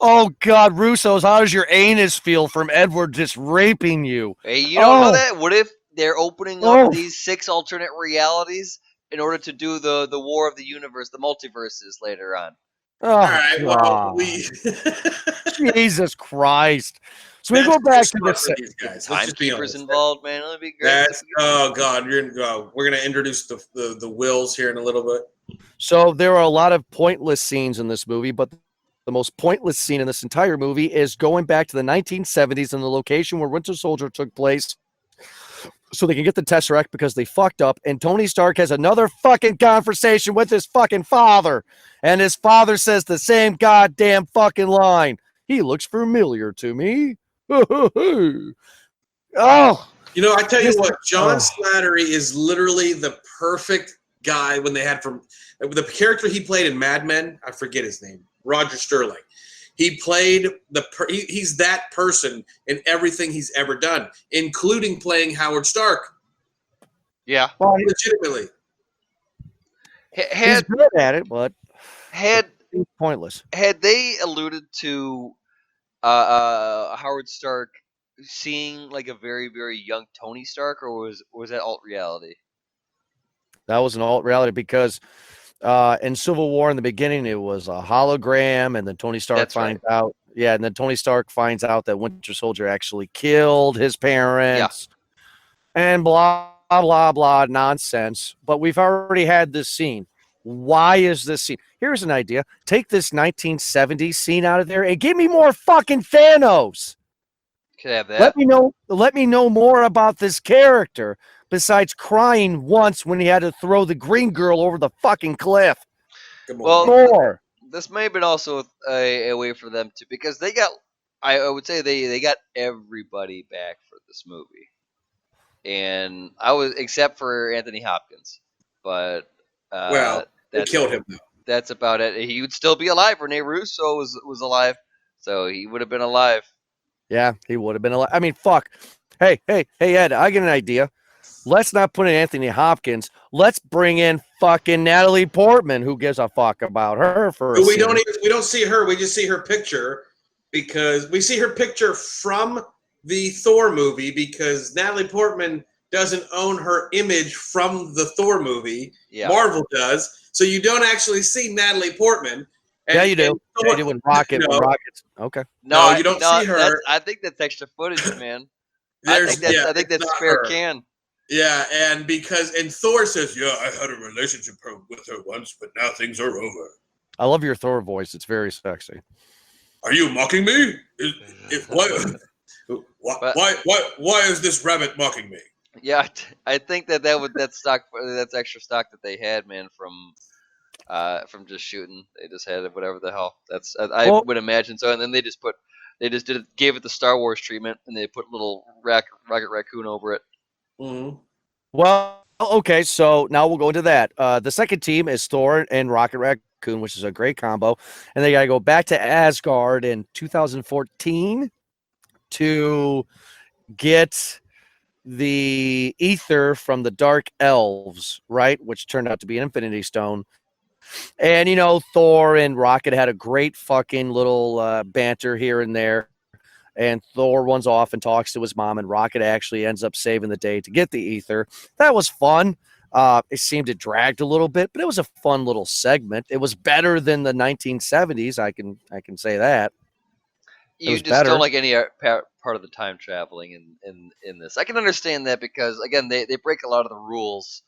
Oh, God, Russo's, how does your anus feel from Edward just raping you? Hey, you don't know Oh. that? What if they're opening up these 6 alternate realities in order to do the War of the Universe, the multiverses later on? Oh, all right. Well, God. Jesus Christ. So we go back to this. these guys. Let's just be Timekeepers honest. involved, man. That'd be great. That's God. We're gonna introduce the wills here in a little bit. So there are a lot of pointless scenes in this movie, but the most pointless scene in this entire movie is going back to the 1970s and the location where Winter Soldier took place so they can get the Tesseract because they fucked up. And Tony Stark has another fucking conversation with his fucking father. And his father says the same goddamn fucking line. "He looks familiar to me." Oh. You know, I tell you what, John Slattery is literally the perfect guy when they had from the character he played in Mad Men. I forget his name, Roger Sterling. He played he's that person in everything he's ever done, including playing Howard Stark. Yeah. Well, Legitimately. he's good at it, but it's pointless. Had they alluded to Howard Stark seeing like a very, very young Tony Stark, or was that alt reality? That was an alt reality because in Civil War in the beginning it was a hologram, and then Tony Stark finds out. Yeah, and then Tony Stark finds out that Winter Soldier actually killed his parents, and blah blah blah nonsense. But we've already had this scene. Why is this scene? Here's an idea: take this 1970s scene out of there and give me more fucking Thanos. Could have that. Let me know more about this character besides crying once when he had to throw the green girl over the fucking cliff. Well, more. This may have been also a way for them to, because they got, I would say they got everybody back for this movie, and except for Anthony Hopkins, but they killed him though. That's about it. He would still be alive. Rene Russo was alive, so he would have been alive. Yeah, he would have been alive. I mean, fuck. Hey, Ed, I get an idea. Let's not put in Anthony Hopkins. Let's bring in fucking Natalie Portman. Who gives a fuck about her for a we don't see her. We just see her picture because we see her picture from the Thor movie because Natalie Portman doesn't own her image from the Thor movie. Yeah. Marvel does. So you don't actually see Natalie Portman. Yeah, you do. Yeah, you do when Rockets. Okay. No, you don't see her. I think that's extra footage, man. I think that's fair can. Yeah, and Thor says, "Yeah, I had a relationship with her once, but now things are over." I love your Thor voice; it's very sexy. Are you mocking me? Why is this rabbit mocking me? Yeah, I think that's extra stock that they had, man, from just shooting. They just had whatever the hell. I would imagine so, and then they just gave it the Star Wars treatment, and they put little Rocket Raccoon over it. Mm-hmm. Well, okay, so now we'll go into that. The second team is Thor and Rocket Raccoon, which is a great combo, and they got to go back to Asgard in 2014 to get the ether from the Dark Elves, right? Which turned out to be an Infinity Stone. And, Thor and Rocket had a great fucking little banter here and there. And Thor runs off and talks to his mom, and Rocket actually ends up saving the day to get the ether. That was fun. It seemed it dragged a little bit, but it was a fun little segment. It was better than the 1970s. I can say that. You just don't like any part of the time traveling in this. I can understand that because again, they break a lot of the rules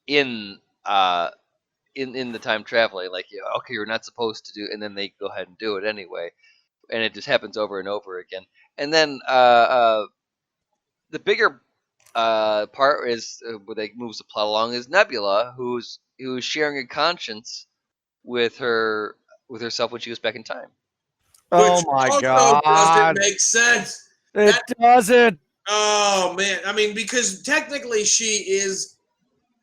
in the time traveling. Like, okay, you're not supposed to do, and then they go ahead and do it anyway. And it just happens over and over again. And then the bigger part is where they moves the plot along is Nebula, who's sharing a conscience with herself when she was back in time. Oh my God! Doesn't make sense. It doesn't. Oh man! I mean, because technically she is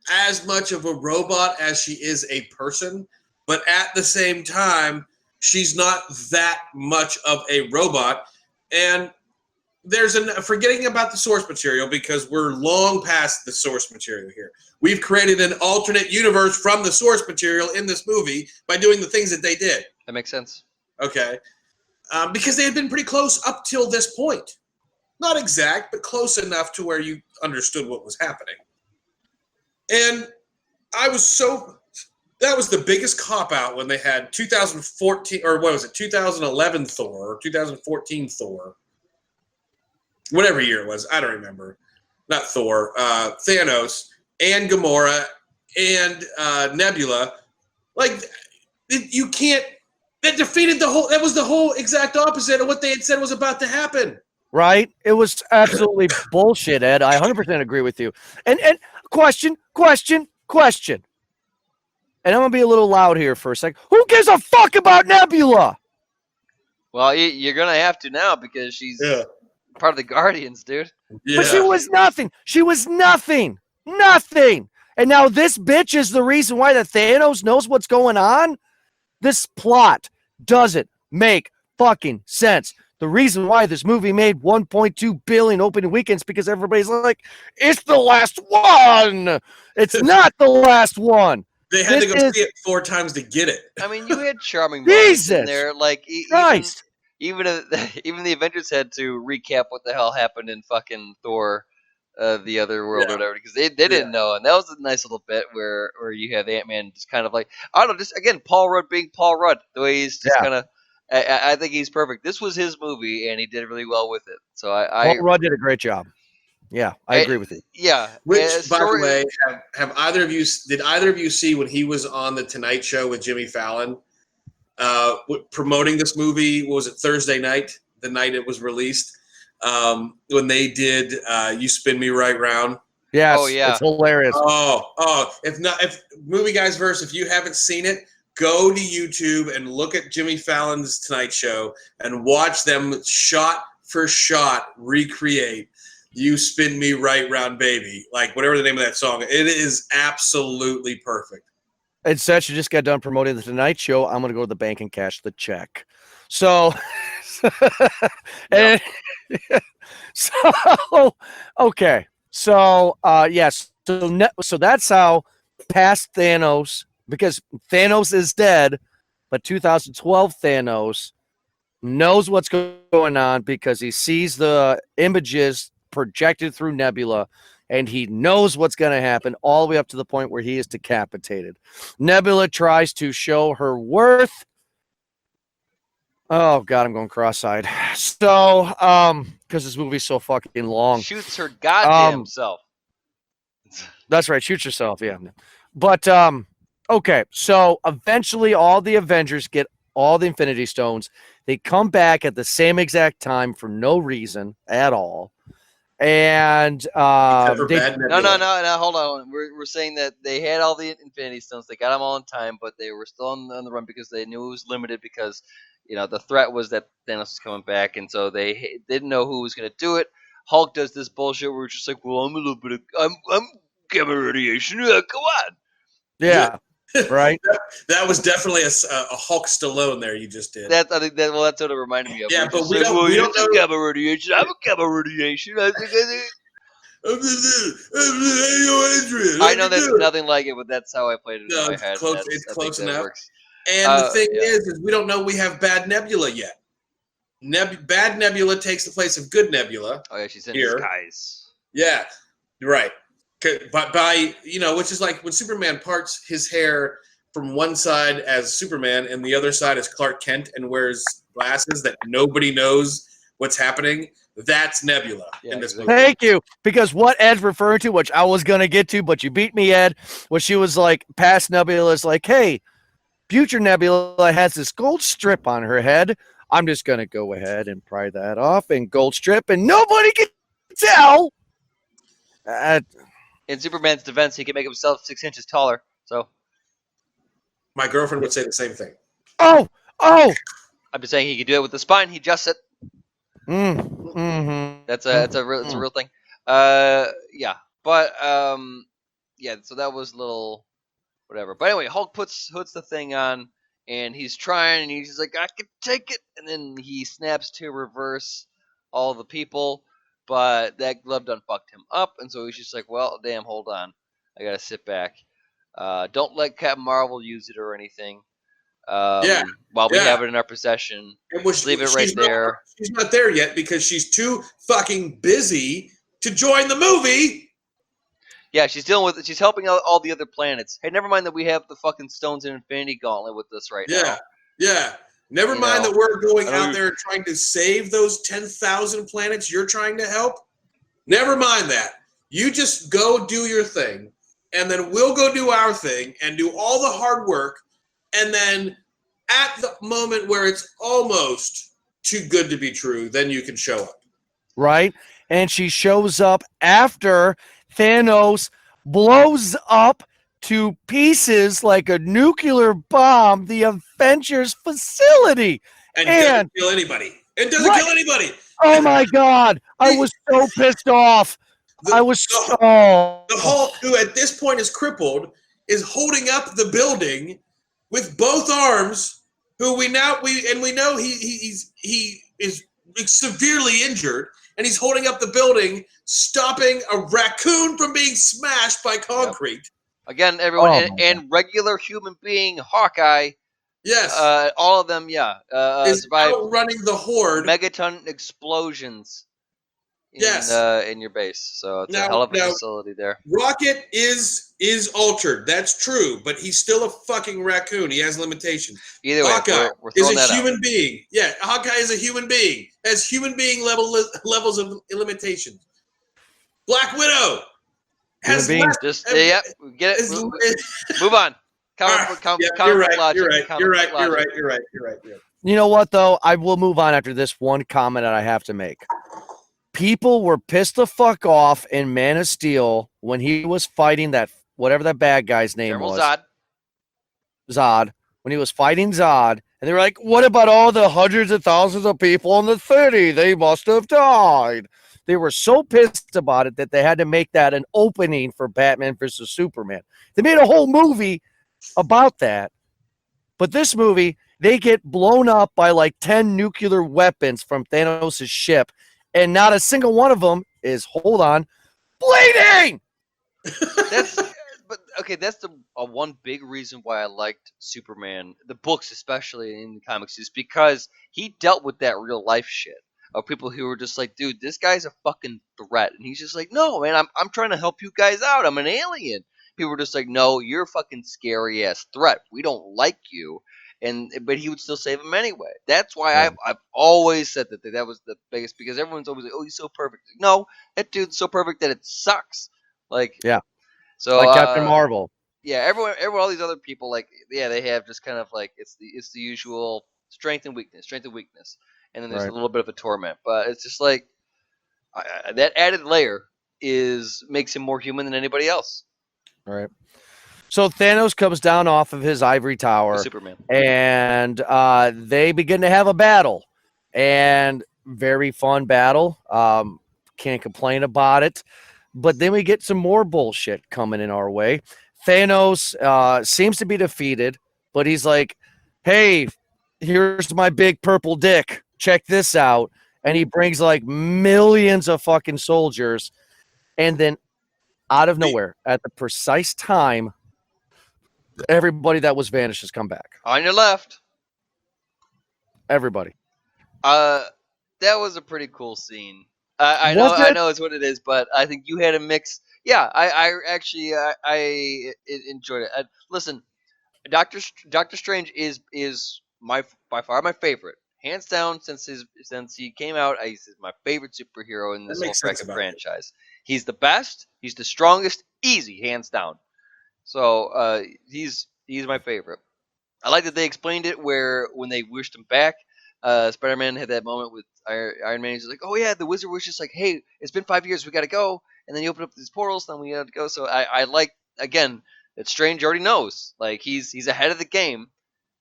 as much of a robot as she is a person, but at the same time, she's not that much of a robot. And there's forgetting about the source material because we're long past the source material here. We've created an alternate universe from the source material in this movie by doing the things that they did. That makes sense. Okay. Because they had been pretty close up till this point. Not exact, but close enough to where you understood what was happening. And that was the biggest cop-out when they had 2014, or what was it, 2011 Thor, or 2014 Thor. Whatever year it was, I don't remember. Not Thor, Thanos, and Gamora, and Nebula. Like, you can't... That defeated that was the whole exact opposite of what they had said was about to happen. Right? It was absolutely bullshit, Ed. I 100% agree with you. And question. And I'm going to be a little loud here for a second. Who gives a fuck about Nebula? Well, you're going to have to now because she's part of the Guardians, dude. Yeah. But she was nothing. Nothing. And now this bitch is the reason why the Thanos knows what's going on? This plot doesn't make fucking sense. The reason why this movie made 1.2 billion opening weekends because everybody's like, it's the last one. It's not the last one. They had This to go is see it 4 times to get it. I mean, you had charming moments in Jesus there, like Christ. even even the Avengers had to recap what the hell happened in fucking Thor, the other world Yeah. or whatever, because they didn't know, and that was a nice little bit where you have Ant-Man just kind of like, I don't know, just again Paul Rudd being Paul Rudd, the way he's just Yeah. kind of. I think he's perfect. This was his movie, and he did really well with it. So Paul Rudd did a great job. Yeah, I agree with you. Yeah, Which, by the story. way, have either of you did either of you see when he was on the Tonight Show with Jimmy Fallon, promoting this movie? What was it, Thursday night, the night it was released? When they did "You Spin Me Right Round." Yes, Oh, yeah. it's hilarious. If Movie Guys Verse, if you haven't seen it, go to YouTube and look at Jimmy Fallon's Tonight Show and watch them shot for shot recreate "You Spin Me Right Round, Baby," like whatever the name of that song. It is absolutely perfect. Instead, you just got done promoting the Tonight Show. I'm going to go to the bank and cash the check. So, and, so okay. So, yes. So that's how past Thanos, because Thanos is dead, but 2012 Thanos knows what's going on because he sees the images projected through Nebula, and he knows what's going to happen all the way up to the point where he is decapitated. Nebula tries to show her worth. Oh God, I'm going cross-eyed. So, because this movie's so fucking long. Shoots her goddamn self. That's right, shoot yourself, yeah. But okay, so eventually all the Avengers get all the Infinity Stones. They come back at the same exact time for no reason at all. And Except for Bad No, Nebula. hold on. We're saying that they had all the Infinity Stones. They got them all in time, but they were still on the run because they knew it was limited because, the threat was that Thanos was coming back, and so they didn't know who was going to do it. Hulk does this bullshit where it's just like, well, I'm a little bit of, I'm gamma radiation. Come on. yeah, right? That was definitely a Hulk Stallone there you just did. I think that's what it reminded me of. Yeah, We're but just we like, don't- well, we you're don't just know- gamma radiation. I'm a gamma radiation. I know that's nothing like it, but that's how I played it No, in my it's head. close- I think close that enough. works. And the thing yeah. is we don't know we have Bad Nebula yet. Bad Nebula takes the place of Good Nebula. Oh yeah, she's in Here. disguise. Yeah, right. But by which is like when Superman parts his hair from one side as Superman and the other side as Clark Kent and wears glasses that nobody knows what's happening. That's Nebula in this movie. Thank you. Because what Ed's referring to, which I was going to get to, but you beat me, Ed, was she was like, past Nebula is like, hey, future Nebula has this gold strip on her head. I'm just going to go ahead and pry that off and gold strip, and nobody can tell. In Superman's defense, he can make himself 6 inches taller. So My girlfriend would say the same thing. Oh! I'm just saying he could do it with the spine. He adjusts it. Mm-hmm. That's a real thing. Yeah, but yeah. So that was a little whatever. But anyway, Hulk puts the thing on, and he's trying, and he's just like, I can take it, and then he snaps to reverse all the people, but that glove done fucked him up, and so he's just like, well, damn, hold on, I gotta sit back. Don't let Captain Marvel use it or anything. While we have it in our possession, leave it right there. She's not there yet because she's too fucking busy to join the movie. Yeah, she's dealing with it. She's helping out all the other planets. Hey, never mind that we have the fucking Stones and Infinity Gauntlet with us right now. Yeah. Never mind that we're going out there trying to save those 10,000 planets you're trying to help. Never mind that. You just go do your thing, and then we'll go do our thing and do all the hard work, and then at the moment where it's almost too good to be true, then you can show up. Right? And she shows up after Thanos blows up to pieces like a nuclear bomb the Avengers facility. And doesn't kill anybody. It doesn't kill anybody. Oh my God. I was so pissed off. The Hulk, who at this point is crippled, is holding up the building with both arms who we know he is severely injured, and he's holding up the building, stopping a raccoon from being smashed by concrete. Yep. Again, everyone, Oh, and regular human being Hawkeye. Yes, all of them, is survived outrunning the horde. megaton explosions in your base. So it's a hell of a facility there. Rocket is altered. That's true, but he's still a fucking raccoon. He has limitations. Either way, Hawkeye we're is throwing a that human out. being. Yeah, Hawkeye is a human being. Has human being levels of limitations. Black Widow has Human being. less. Just get it. Move on. You're right. You're right. You know what, though? I will move on after this one comment that I have to make. People were pissed the fuck off in Man of Steel when he was fighting that, whatever that bad guy's name General was. Zod. Zod. When he was fighting Zod. And they were like, what about all the hundreds of thousands of people in the city? They must have died. They were so pissed about it that they had to make that an opening for Batman versus Superman. They made a whole movie about that. But this movie, they get blown up by like 10 nuclear weapons from Thanos' ship. And not a single one of them is, hold on, bleeding. That's the one big reason why I liked Superman, the books especially in the comics, is because he dealt with that real life shit of people who were just like, dude, this guy's a fucking threat, and he's just like, no, man, I'm trying to help you guys out. I'm an alien. People were just like, no, you're a fucking scary ass threat. We don't like you. But he would still save him anyway. That's why I've always said that was the biggest, because everyone's always like, oh, he's so perfect. No, that dude's so perfect that it sucks. Like, yeah. So like Captain Marvel. Yeah, everyone, all these other people, like, yeah, they have just kind of like it's the usual strength and weakness, and then there's a little bit of a torment. But it's just like that added layer makes him more human than anybody else. Right. So Thanos comes down off of his ivory tower, Superman, and they begin to have a battle, and very fun battle. Can't complain about it. But then we get some more bullshit coming in our way. Thanos seems to be defeated, but he's like, hey, here's my big purple dick. Check this out. And he brings like millions of fucking soldiers. And then out of nowhere, at the precise time, everybody that was vanished has come back. On your left. Everybody. That was a pretty cool scene. I know it's what it is, but I think you had a mix. Yeah, I actually enjoyed it. Listen, Doctor Strange is by far my favorite, hands down. Since he came out, he's my favorite superhero in this whole franchise. He's the best. He's the strongest. Easy, hands down. So he's my favorite. I like that they explained it where when they wished him back, Spider-Man had that moment with Iron Man. He's like, "Oh yeah," the Wizard was just like, "Hey, it's been 5 years, we got to go." And then he opened up these portals, then we got to go. So I like, again, that Strange already knows, like he's ahead of the game.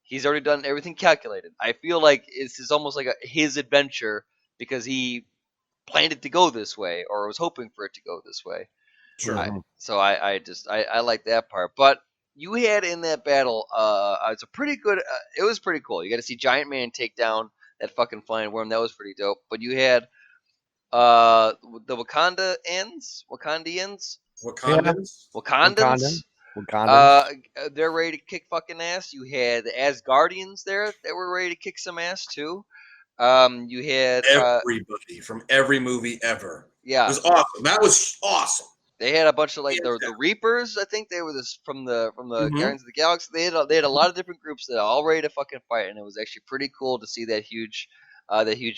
He's already done everything calculated. I feel like this is almost like his adventure because he planned it to go this way or was hoping for it to go this way. Sure. I like that part, but you had in that battle, it's a pretty good. It was pretty cool. You got to see Giant Man take down that fucking flying worm. That was pretty dope. But you had the Wakandians. They're ready to kick fucking ass. You had the Asgardians there that were ready to kick some ass too. You had everybody from every movie ever. Yeah, it was awesome. That was awesome. They had a bunch of the Reapers. I think they were from the Guardians of the Galaxy. They had a lot of different groups that are all ready to fucking fight, and it was actually pretty cool to see that huge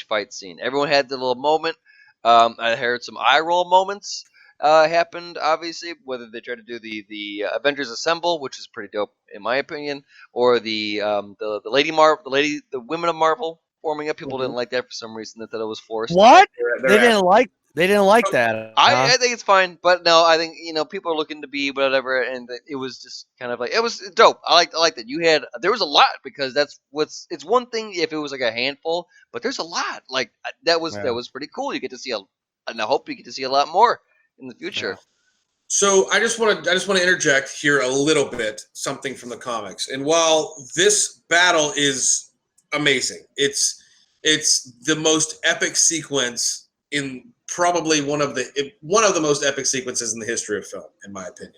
fight scene. Everyone had their little moment. I heard some eye roll moments happened. Obviously, whether they tried to do the Avengers Assemble, which is pretty dope in my opinion, or the Women of Marvel forming up. People didn't like that for some reason. They thought it was forced. What? They didn't like that. I think it's fine, but no, I think people are looking to be whatever, and it was just kind of like it was dope. I liked that there was a lot because it's one thing if it was like a handful, but there's a lot. Like that was pretty cool. You get to see and I hope you get to see a lot more in the future. Yeah. So I just want to interject here a little bit something from the comics. And while this battle is amazing. It's the most epic sequence in probably one of the most epic sequences in the history of film, in my opinion.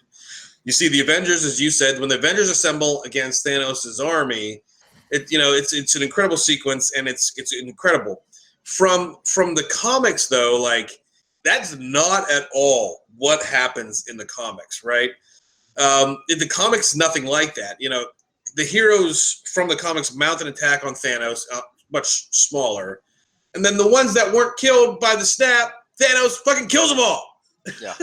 You see the Avengers, as you said, when the Avengers assemble against Thanos' army, it's an incredible sequence, and it's incredible. From the comics, though, like that's not at all what happens in the comics, right? In the comics, nothing like that. The heroes from the comics mount an attack on Thanos, much smaller, and then the ones that weren't killed by the snap, Thanos fucking kills them all. Yeah.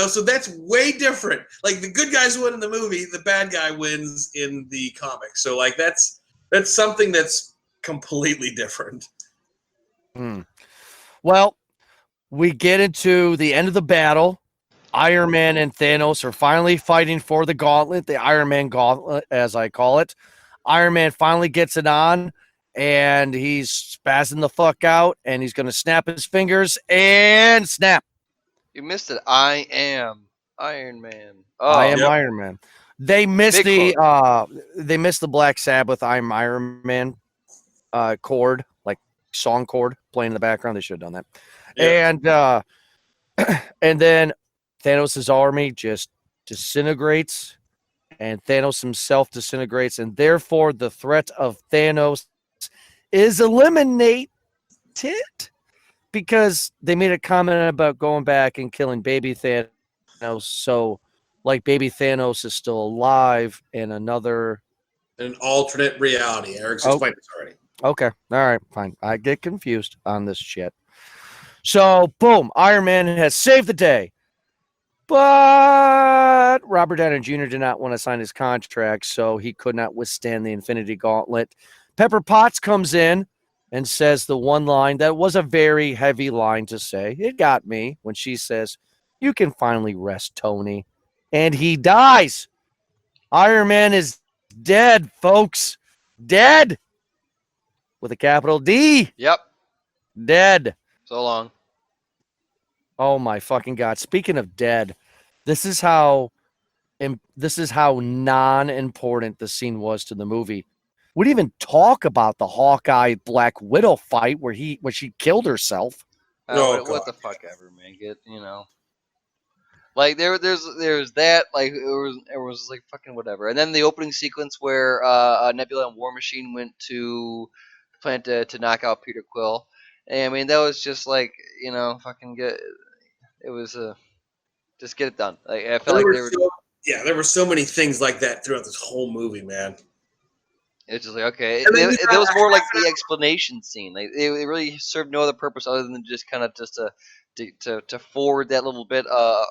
So that's way different. Like the good guys win in the movie, the bad guy wins in the comics. So like that's something that's completely different. Well, we get into the end of the battle. Iron Man and Thanos are finally fighting for the gauntlet, the Iron Man gauntlet, as I call it. Iron Man finally gets it on, and he's spazzing the fuck out, and he's going to snap his fingers, and snap. You missed it. I am Iron Man. Oh, I am Yep. Iron Man. They missed Big the Black Sabbath I'm Iron Man chord, like song chord playing in the background. They should have done that. Yeah. And then Thanos' army just disintegrates, and Thanos himself disintegrates, and therefore the threat of Thanos is eliminated because they made a comment about going back and killing baby Thanos. So, like, baby Thanos is still alive in another. An alternate reality. Eric's explained this already. Okay. All right. Fine. I get confused on this shit. So, boom. Iron Man has saved the day. But Robert Downey Jr. did not want to sign his contract, so he could not withstand the Infinity Gauntlet. Pepper Potts comes in and says the one line that was a very heavy line to say. It got me when she says, "You can finally rest, Tony." And he dies. Iron Man is dead, folks. Dead. With a capital D. Yep. Dead. So long. Oh my fucking God. Speaking of dead, this is how non-important the scene was to the movie. We didn't even talk about the Hawkeye Black Widow fight where she killed herself. What the fuck ever, man. Like there's that, like it was like fucking whatever. And then the opening sequence where Nebula and War Machine went to the planet to knock out Peter Quill. And, I mean, that was just like, fucking get. It was just get it done. Like I felt like they were. There were so many things like that throughout this whole movie, man. It's just like, okay, it was more like the explanation scene. Like it really served no other purpose other than just kind of just to forward that little bit,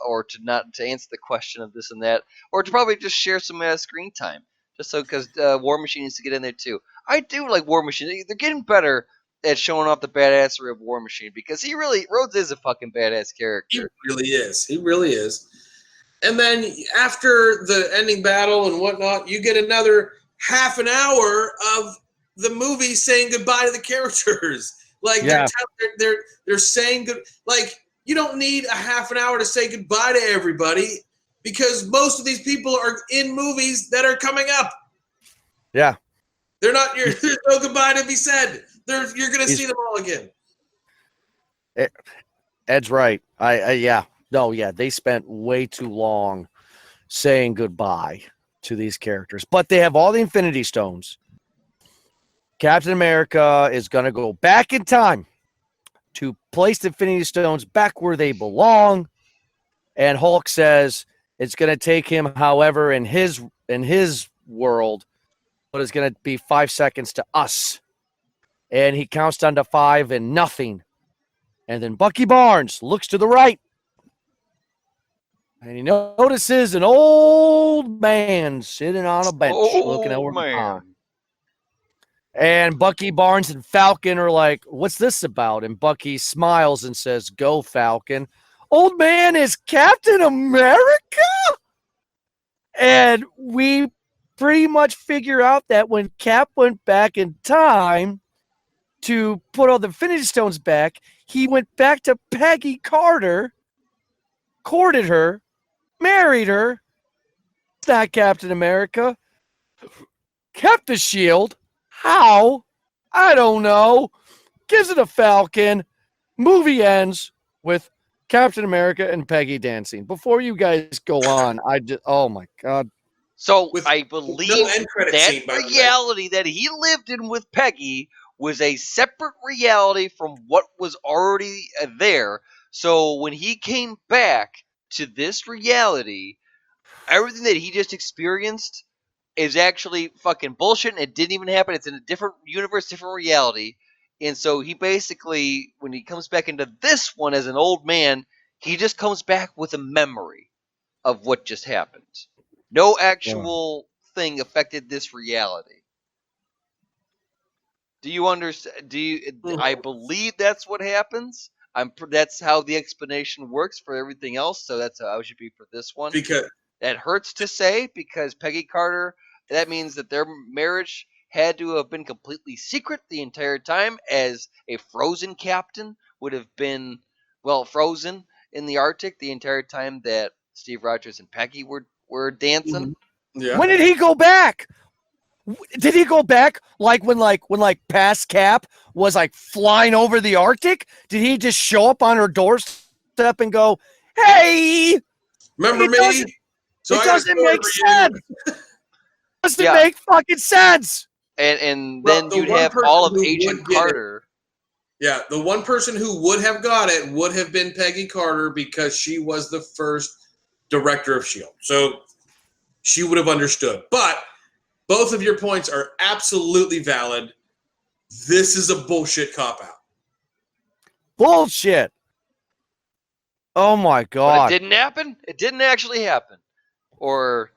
or to answer the question of this and that, or to probably just share some screen time, just so because War Machine needs to get in there too. I do like War Machine. They're getting better at showing off the badassery of War Machine because Rhodes is a fucking badass character. He really is. He really is. And then after the ending battle and whatnot, you get another half an hour of the movie saying goodbye to the characters. Like they're saying good. Like you don't need a half an hour to say goodbye to everybody because most of these people are in movies that are coming up. Yeah, they're not. There's no goodbye to be said. You're going to see them all again. Ed's right. They spent way too long saying goodbye to these characters, but they have all the Infinity Stones. Captain America is going to go back in time to place the Infinity Stones back where they belong, and Hulk says it's going to take him, however, in his world, but it's going to be 5 seconds to us. And he counts down to 5 and nothing. And then Bucky Barnes looks to the right. And he notices an old man sitting on a bench looking over the pond. And Bucky Barnes and Falcon are like, "What's this about?" And Bucky smiles and says, "Go, Falcon." Old man is Captain America? And we pretty much figure out that when Cap went back in time to put all the Infinity Stones back, he went back to Peggy Carter, courted her, married her. It's not Captain America. Kept the shield. How? I don't know. Gives it a Falcon. Movie ends with Captain America and Peggy dancing. Before you guys go on, oh my God. So With I no believe end credit that scene, by the way. reality that he lived in with Peggy was a separate reality from what was already there. So when he came back to this reality, everything that he just experienced is actually fucking bullshit and it didn't even happen. It's in a different universe, different reality. And so he basically, when he comes back into this one as an old man, he just comes back with a memory of what just happened. No actual thing affected this reality. Do you understand? Do you? I Mhm. believe that's what happens. That's how the explanation works for everything else. So that's how it should be for this one. Because That hurts to say because Peggy Carter. That means that their marriage had to have been completely secret the entire time, as a frozen captain would have been, well, frozen in the Arctic the entire time that Steve Rogers and Peggy were dancing. yeah. When did he go back? Did he go back like when past Cap was like flying over the Arctic? Did he just show up on her doorstep and go, "Hey"? Remember It me? doesn't. So It I got a doesn't story make for you. sense. It doesn't Yeah, make fucking sense. and Well, then the you'd one have person all of who Agent would get it, Carter. yeah, the one person who would have got it would have been Peggy Carter because she was the first director of S.H.I.E.L.D. So she would have understood. But both of your points are absolutely valid. This is a bullshit cop out. Bullshit. Oh my But it God. didn't happen. It didn't actually happen, or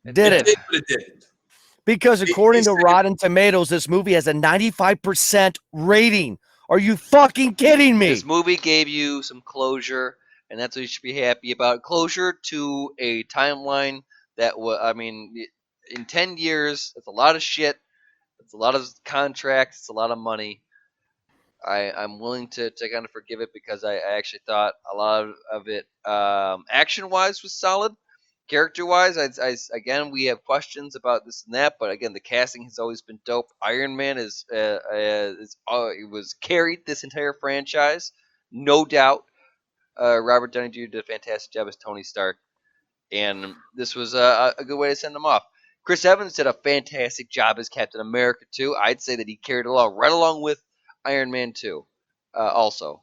it Did It did. it? did, but it didn't. Because He according to said, Rotten Tomatoes, this movie has a 95% rating. Are you fucking kidding This me? movie gave you some closure, and that's what you should be happy about. Closure to a timeline that was, I mean, in 10 years, it's a lot of shit. It's a lot of contracts. It's a lot of money. I'm willing to kind of forgive it because I actually thought a lot of it, action wise, was solid. Character wise, again, we have questions about this and that, but again, the casting has always been dope. Iron Man it was carried this entire franchise, no doubt. Robert Downey Jr. did a fantastic job as Tony Stark, and this was a good way to send him off. Chris Evans did a fantastic job as Captain America too. I'd say that he carried along right along with Iron Man 2. Also,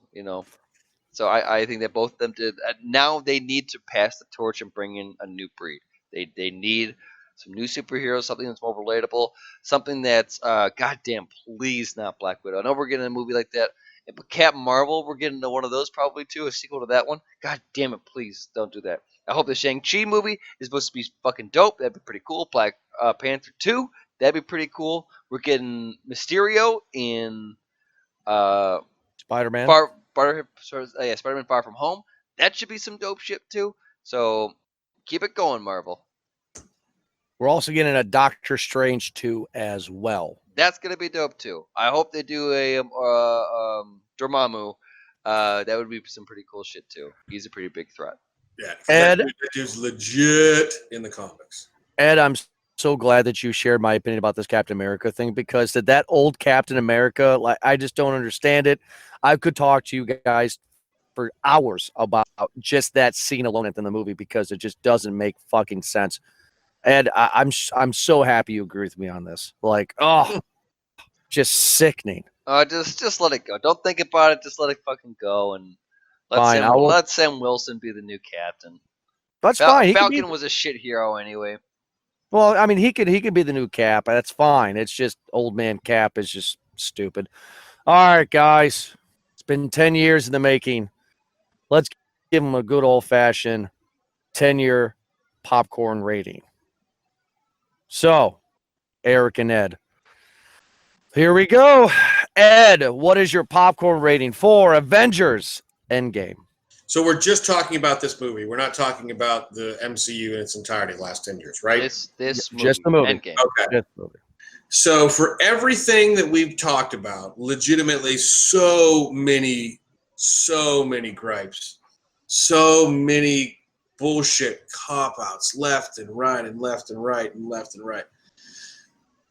so I think that both of them did. Now they need to pass the torch and bring in a new breed. They need some new superheroes, something that's more relatable, something that's goddamn please not Black Widow. I know we're getting a movie like that, but Captain Marvel, we're getting to one of those probably too, a sequel to that one. God damn it, please don't do that. I hope the Shang-Chi movie is supposed to be fucking dope. That'd be pretty cool. Black Panther 2, that'd be pretty cool. We're getting Mysterio in uh, Spider Man. Spider-Man Far From Home. That should be some dope shit too. So keep it going, Marvel. We're also getting a Doctor Strange 2 as well. That's gonna be dope too. I hope they do a Dormammu. That would be some pretty cool shit too. He's a pretty big threat. yeah, because Ed, that dude's legit in the comics. Ed, I'm so glad that you shared my opinion about this Captain America thing because that old Captain America, like I just don't understand it. I could talk to you guys for hours about just that scene alone in the movie because it just doesn't make fucking sense. And I'm so happy you agree with me on this. Like, oh, just sickening. Just let it go. Don't think about it. Just let it fucking go and Fine, I will. let Sam Wilson be the new captain. That's fine. He can be. Falcon was a shit hero anyway. Well, I mean, he could be the new Cap. That's fine. It's just old man Cap is just stupid. All right, guys. It's been 10 years in the making. Let's give him a good old fashioned 10-year popcorn rating. So, Eric and Ed. Here we go. Ed, what is your popcorn rating for Avengers Endgame? So we're just talking about this movie. We're not talking about the MCU in its entirety, the last 10 years, right? This movie, Just the movie. Endgame. Okay. Just the movie. So for everything that we've talked about, legitimately so many gripes, so many bullshit cop outs left and right and left and right and left and right.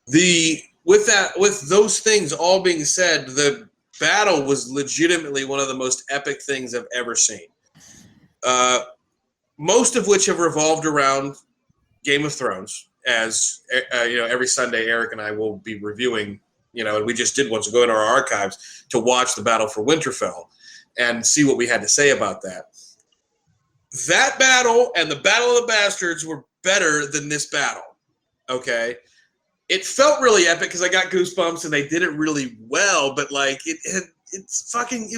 The with those things all being said, the battle was legitimately one of the most epic things I've ever seen. Uh, most of which have revolved around Game of Thrones, as every Sunday Eric and I will be reviewing. And we just did one, so go into our archives to watch the Battle for Winterfell and see what we had to say about that. That battle and the Battle of the Bastards were better than this battle. Okay, it felt really epic because I got goosebumps and they did it really well. But like it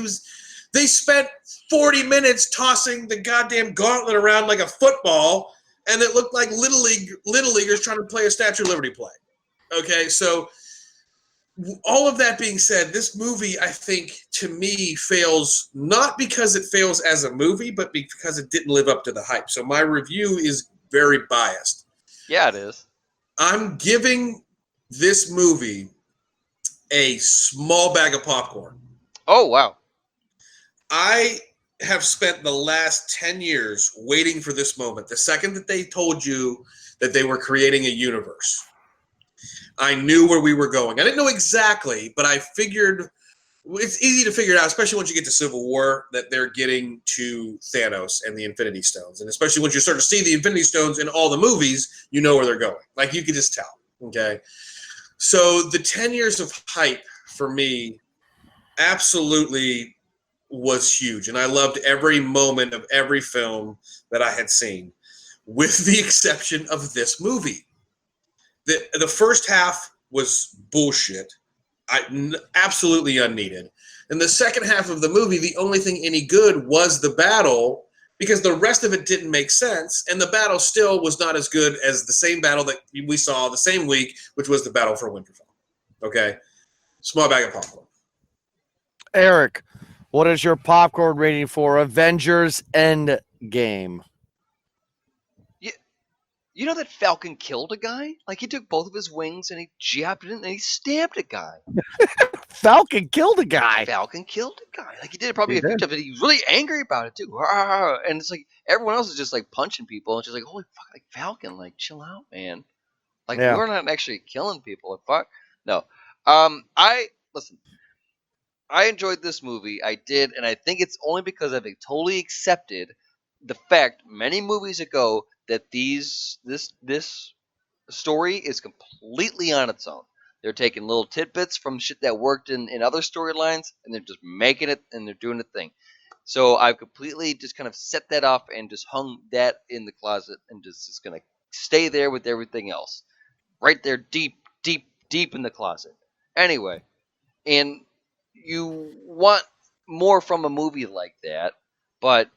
was. They spent 40 minutes tossing the goddamn gauntlet around like a football, and it looked like little leaguers trying to play a Statue of Liberty play. Okay, so all of that being said, this movie, I think, to me, fails not because it fails as a movie, but because it didn't live up to the hype. So my review is very biased. Yeah, it is. I'm giving this movie a small bag of popcorn. Oh, wow. I have spent the last 10 years waiting for this moment. The second that they told you that they were creating a universe, I knew where we were going. I didn't know exactly, but I figured it's easy to figure it out, especially once you get to Civil War, that they're getting to Thanos and the Infinity Stones. And especially once you start to see the Infinity Stones in all the movies, you know where they're going. Like, you can just tell, okay? So the 10 years of hype for me absolutely was huge. And I loved every moment of every film that I had seen, with the exception of this movie. The first half was bullshit. Absolutely unneeded. And the second half of the movie, the only thing any good was the battle, because the rest of it didn't make sense, and the battle still was not as good as the same battle that we saw the same week, which was the Battle for Winterfell. Okay? Small bag of popcorn. Eric, what is your popcorn rating for Avengers Endgame? You know that Falcon killed a guy? Like, he took both of his wings and he jabbed it in and he stabbed a guy. Falcon killed a guy. Falcon killed a guy. Like, he did it probably He a few did. times, but he was really angry about it too. And it's like everyone else is just like punching people, and she's like, "Holy fuck, like Falcon, like chill out, man. Like, Yeah. we're not actually killing people. Like, fuck, no." I listen. I enjoyed this movie. I did, and I think it's only because I've totally accepted the fact many movies ago that this story is completely on its own. They're taking little tidbits from shit that worked in other storylines, and they're just making it, and they're doing a thing. So I've completely just kind of set that off and just hung that in the closet, and just gonna stay there with everything else, right there, deep, deep, deep in the closet. Anyway, and you want more from a movie like that, but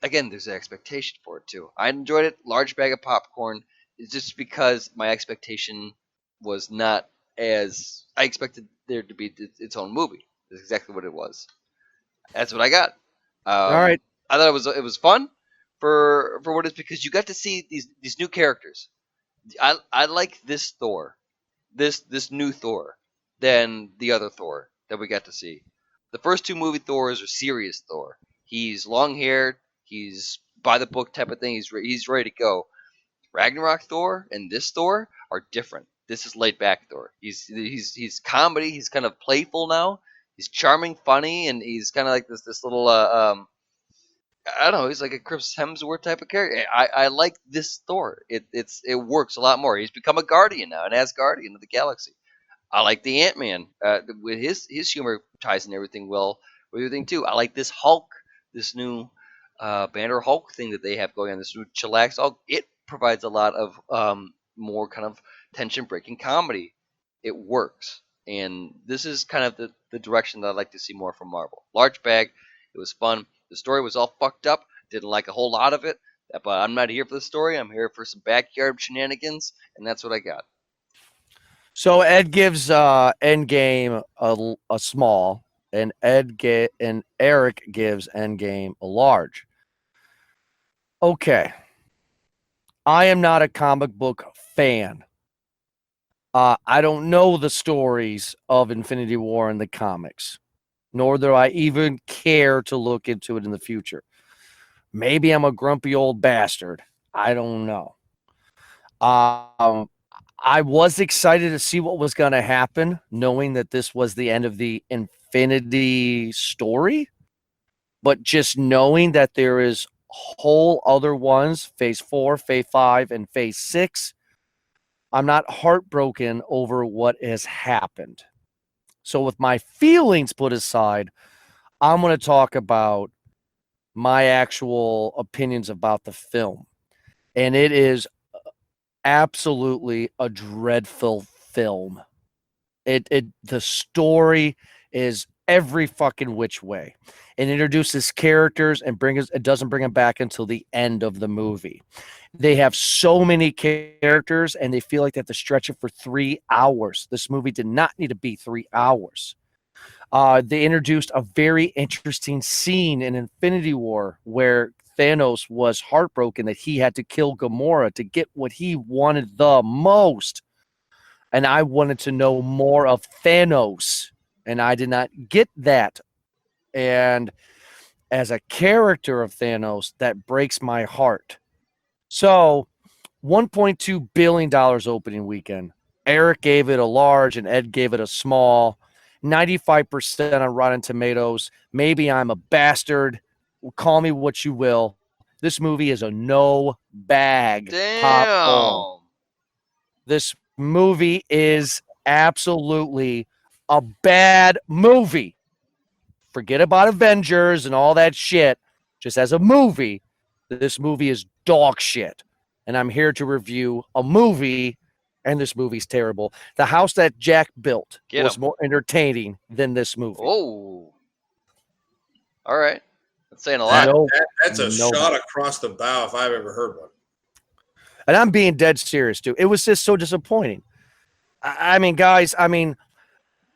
again, there's an expectation for it too. I enjoyed it. Large bag of popcorn. It's just because my expectation was not as I expected there to be its own movie. That's exactly what it was. That's what I got. All right. I thought it was fun for what it's because you got to see these new characters. I like this Thor, this new Thor, than the other Thor that we got to see. The first two movie Thors are serious Thor. He's long haired. He's by the book type of thing. He's ready to go. Ragnarok Thor and this Thor are different. This is laid back Thor. He's comedy. He's kind of playful now. He's charming, funny, and he's kind of like this little I don't know. He's like a Chris Hemsworth type of character. I like this Thor. It works a lot more. He's become a guardian now, an Asgardian of the galaxy. I like the Ant Man with his humor ties in everything well with everything too. I like this Hulk, this new Banner Hulk thing that they have going on. This new chillax Hulk. It provides a lot of more kind of tension breaking comedy. It works, and this is kind of the direction that I'd like to see more from Marvel. Large bag. It was fun. The story was all fucked up. Didn't like a whole lot of it, but I'm not here for the story. I'm here for some backyard shenanigans, and that's what I got. So Ed gives Endgame a small, and and Eric gives Endgame a large. Okay. I am not a comic book fan. I don't know the stories of Infinity War in the comics, nor do I even care to look into it in the future. Maybe I'm a grumpy old bastard. I don't know. I was excited to see what was going to happen, knowing that this was the end of the Infinity story. But just knowing that there is whole other ones, phase 4, phase 5, and phase 6, I'm not heartbroken over what has happened. So with my feelings put aside, I'm going to talk about my actual opinions about the film. And it is absolutely a dreadful film. The story is every fucking which way. It introduces characters and it doesn't bring them back until the end of the movie. They have so many characters and they feel like they have to stretch it for 3 hours. This movie did not need to be 3 hours. They introduced a very interesting scene in Infinity War where Thanos was heartbroken that he had to kill Gamora to get what he wanted the most. And I wanted to know more of Thanos, and I did not get that. And as a character of Thanos, that breaks my heart. So, $1.2 billion opening weekend. Eric gave it a large and Ed gave it a small. 95% on Rotten Tomatoes. Maybe I'm a bastard. Call me what you will. This movie is a no bag popcorn. Damn. This movie is absolutely a bad movie. Forget about Avengers and all that shit. Just as a movie, this movie is dog shit. And I'm here to review a movie, and this movie's terrible. The house that Jack built was more entertaining than this movie. Oh. All right. That's saying a lot. That's a shot across the bow if I've ever heard one. And I'm being dead serious, dude. It was just so disappointing. I mean, guys, I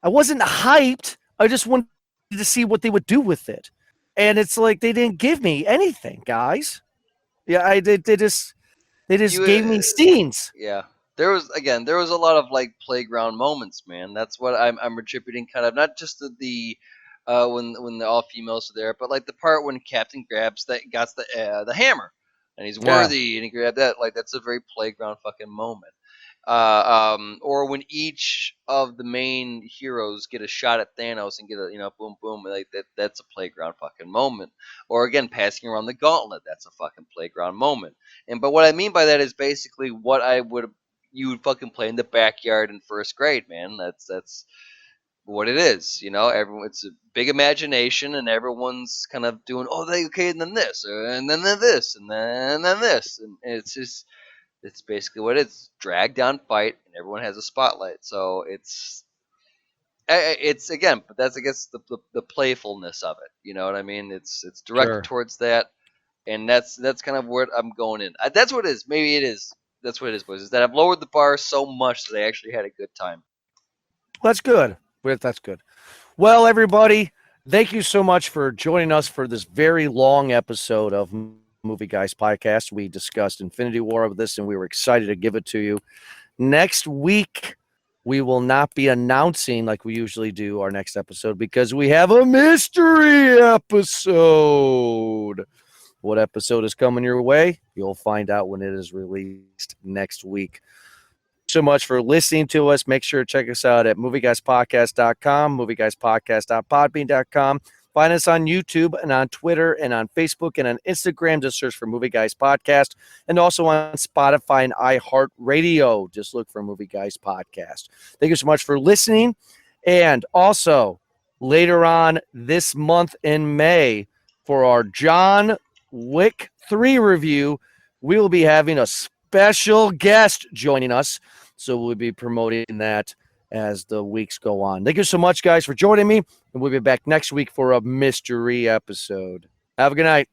wasn't hyped. I just wanted to see what they would do with it. And it's like they didn't give me anything, guys. Yeah, they just gave me scenes. Yeah. There was a lot of like playground moments, man. That's what I'm attributing kind of, not just the when the all females are there, but like the part when Captain got the hammer and he's worthy and he grabbed that, like that's a very playground fucking moment. Or when each of the main heroes get a shot at Thanos and get a boom boom, like that's a playground fucking moment. Or again, passing around the gauntlet, that's a fucking playground moment. But what I mean by that is basically what you would fucking play in the backyard in first grade, man. That's what it is, everyone, it's a big imagination and everyone's kind of doing, and then this, and then this, and then this, and it's basically what it's dragged down fight, and everyone has a spotlight. So it's again, but that's I guess the playfulness of it. You know what I mean? It's directed towards that, and that's kind of where I'm going in. That's what it is. Maybe it is. That's what it is, boys. Is that I've lowered the bar so much that I actually had a good time. That's good. That's good. Well, everybody, thank you so much for joining us for this very long episode of Movie Guys Podcast. We discussed Infinity War with this, and we were excited to give it to you. Next week, we will not be announcing like we usually do our next episode because we have a mystery episode. What episode is coming your way? You'll find out when it is released next week. So much for listening to us. Make sure to check us out at movieguyspodcast.com, movieguyspodcast.podbean.com. Find us on YouTube and on Twitter and on Facebook and on Instagram. Just search for Movie Guys Podcast, and also on Spotify and iHeartRadio. Just look for Movie Guys Podcast. Thank you so much for listening. And also, later on this month in May, for our John Wick 3 review, we will be having a special guest joining us. So we'll be promoting that as the weeks go on. Thank you so much, guys, for joining me. And we'll be back next week for a mystery episode. Have a good night.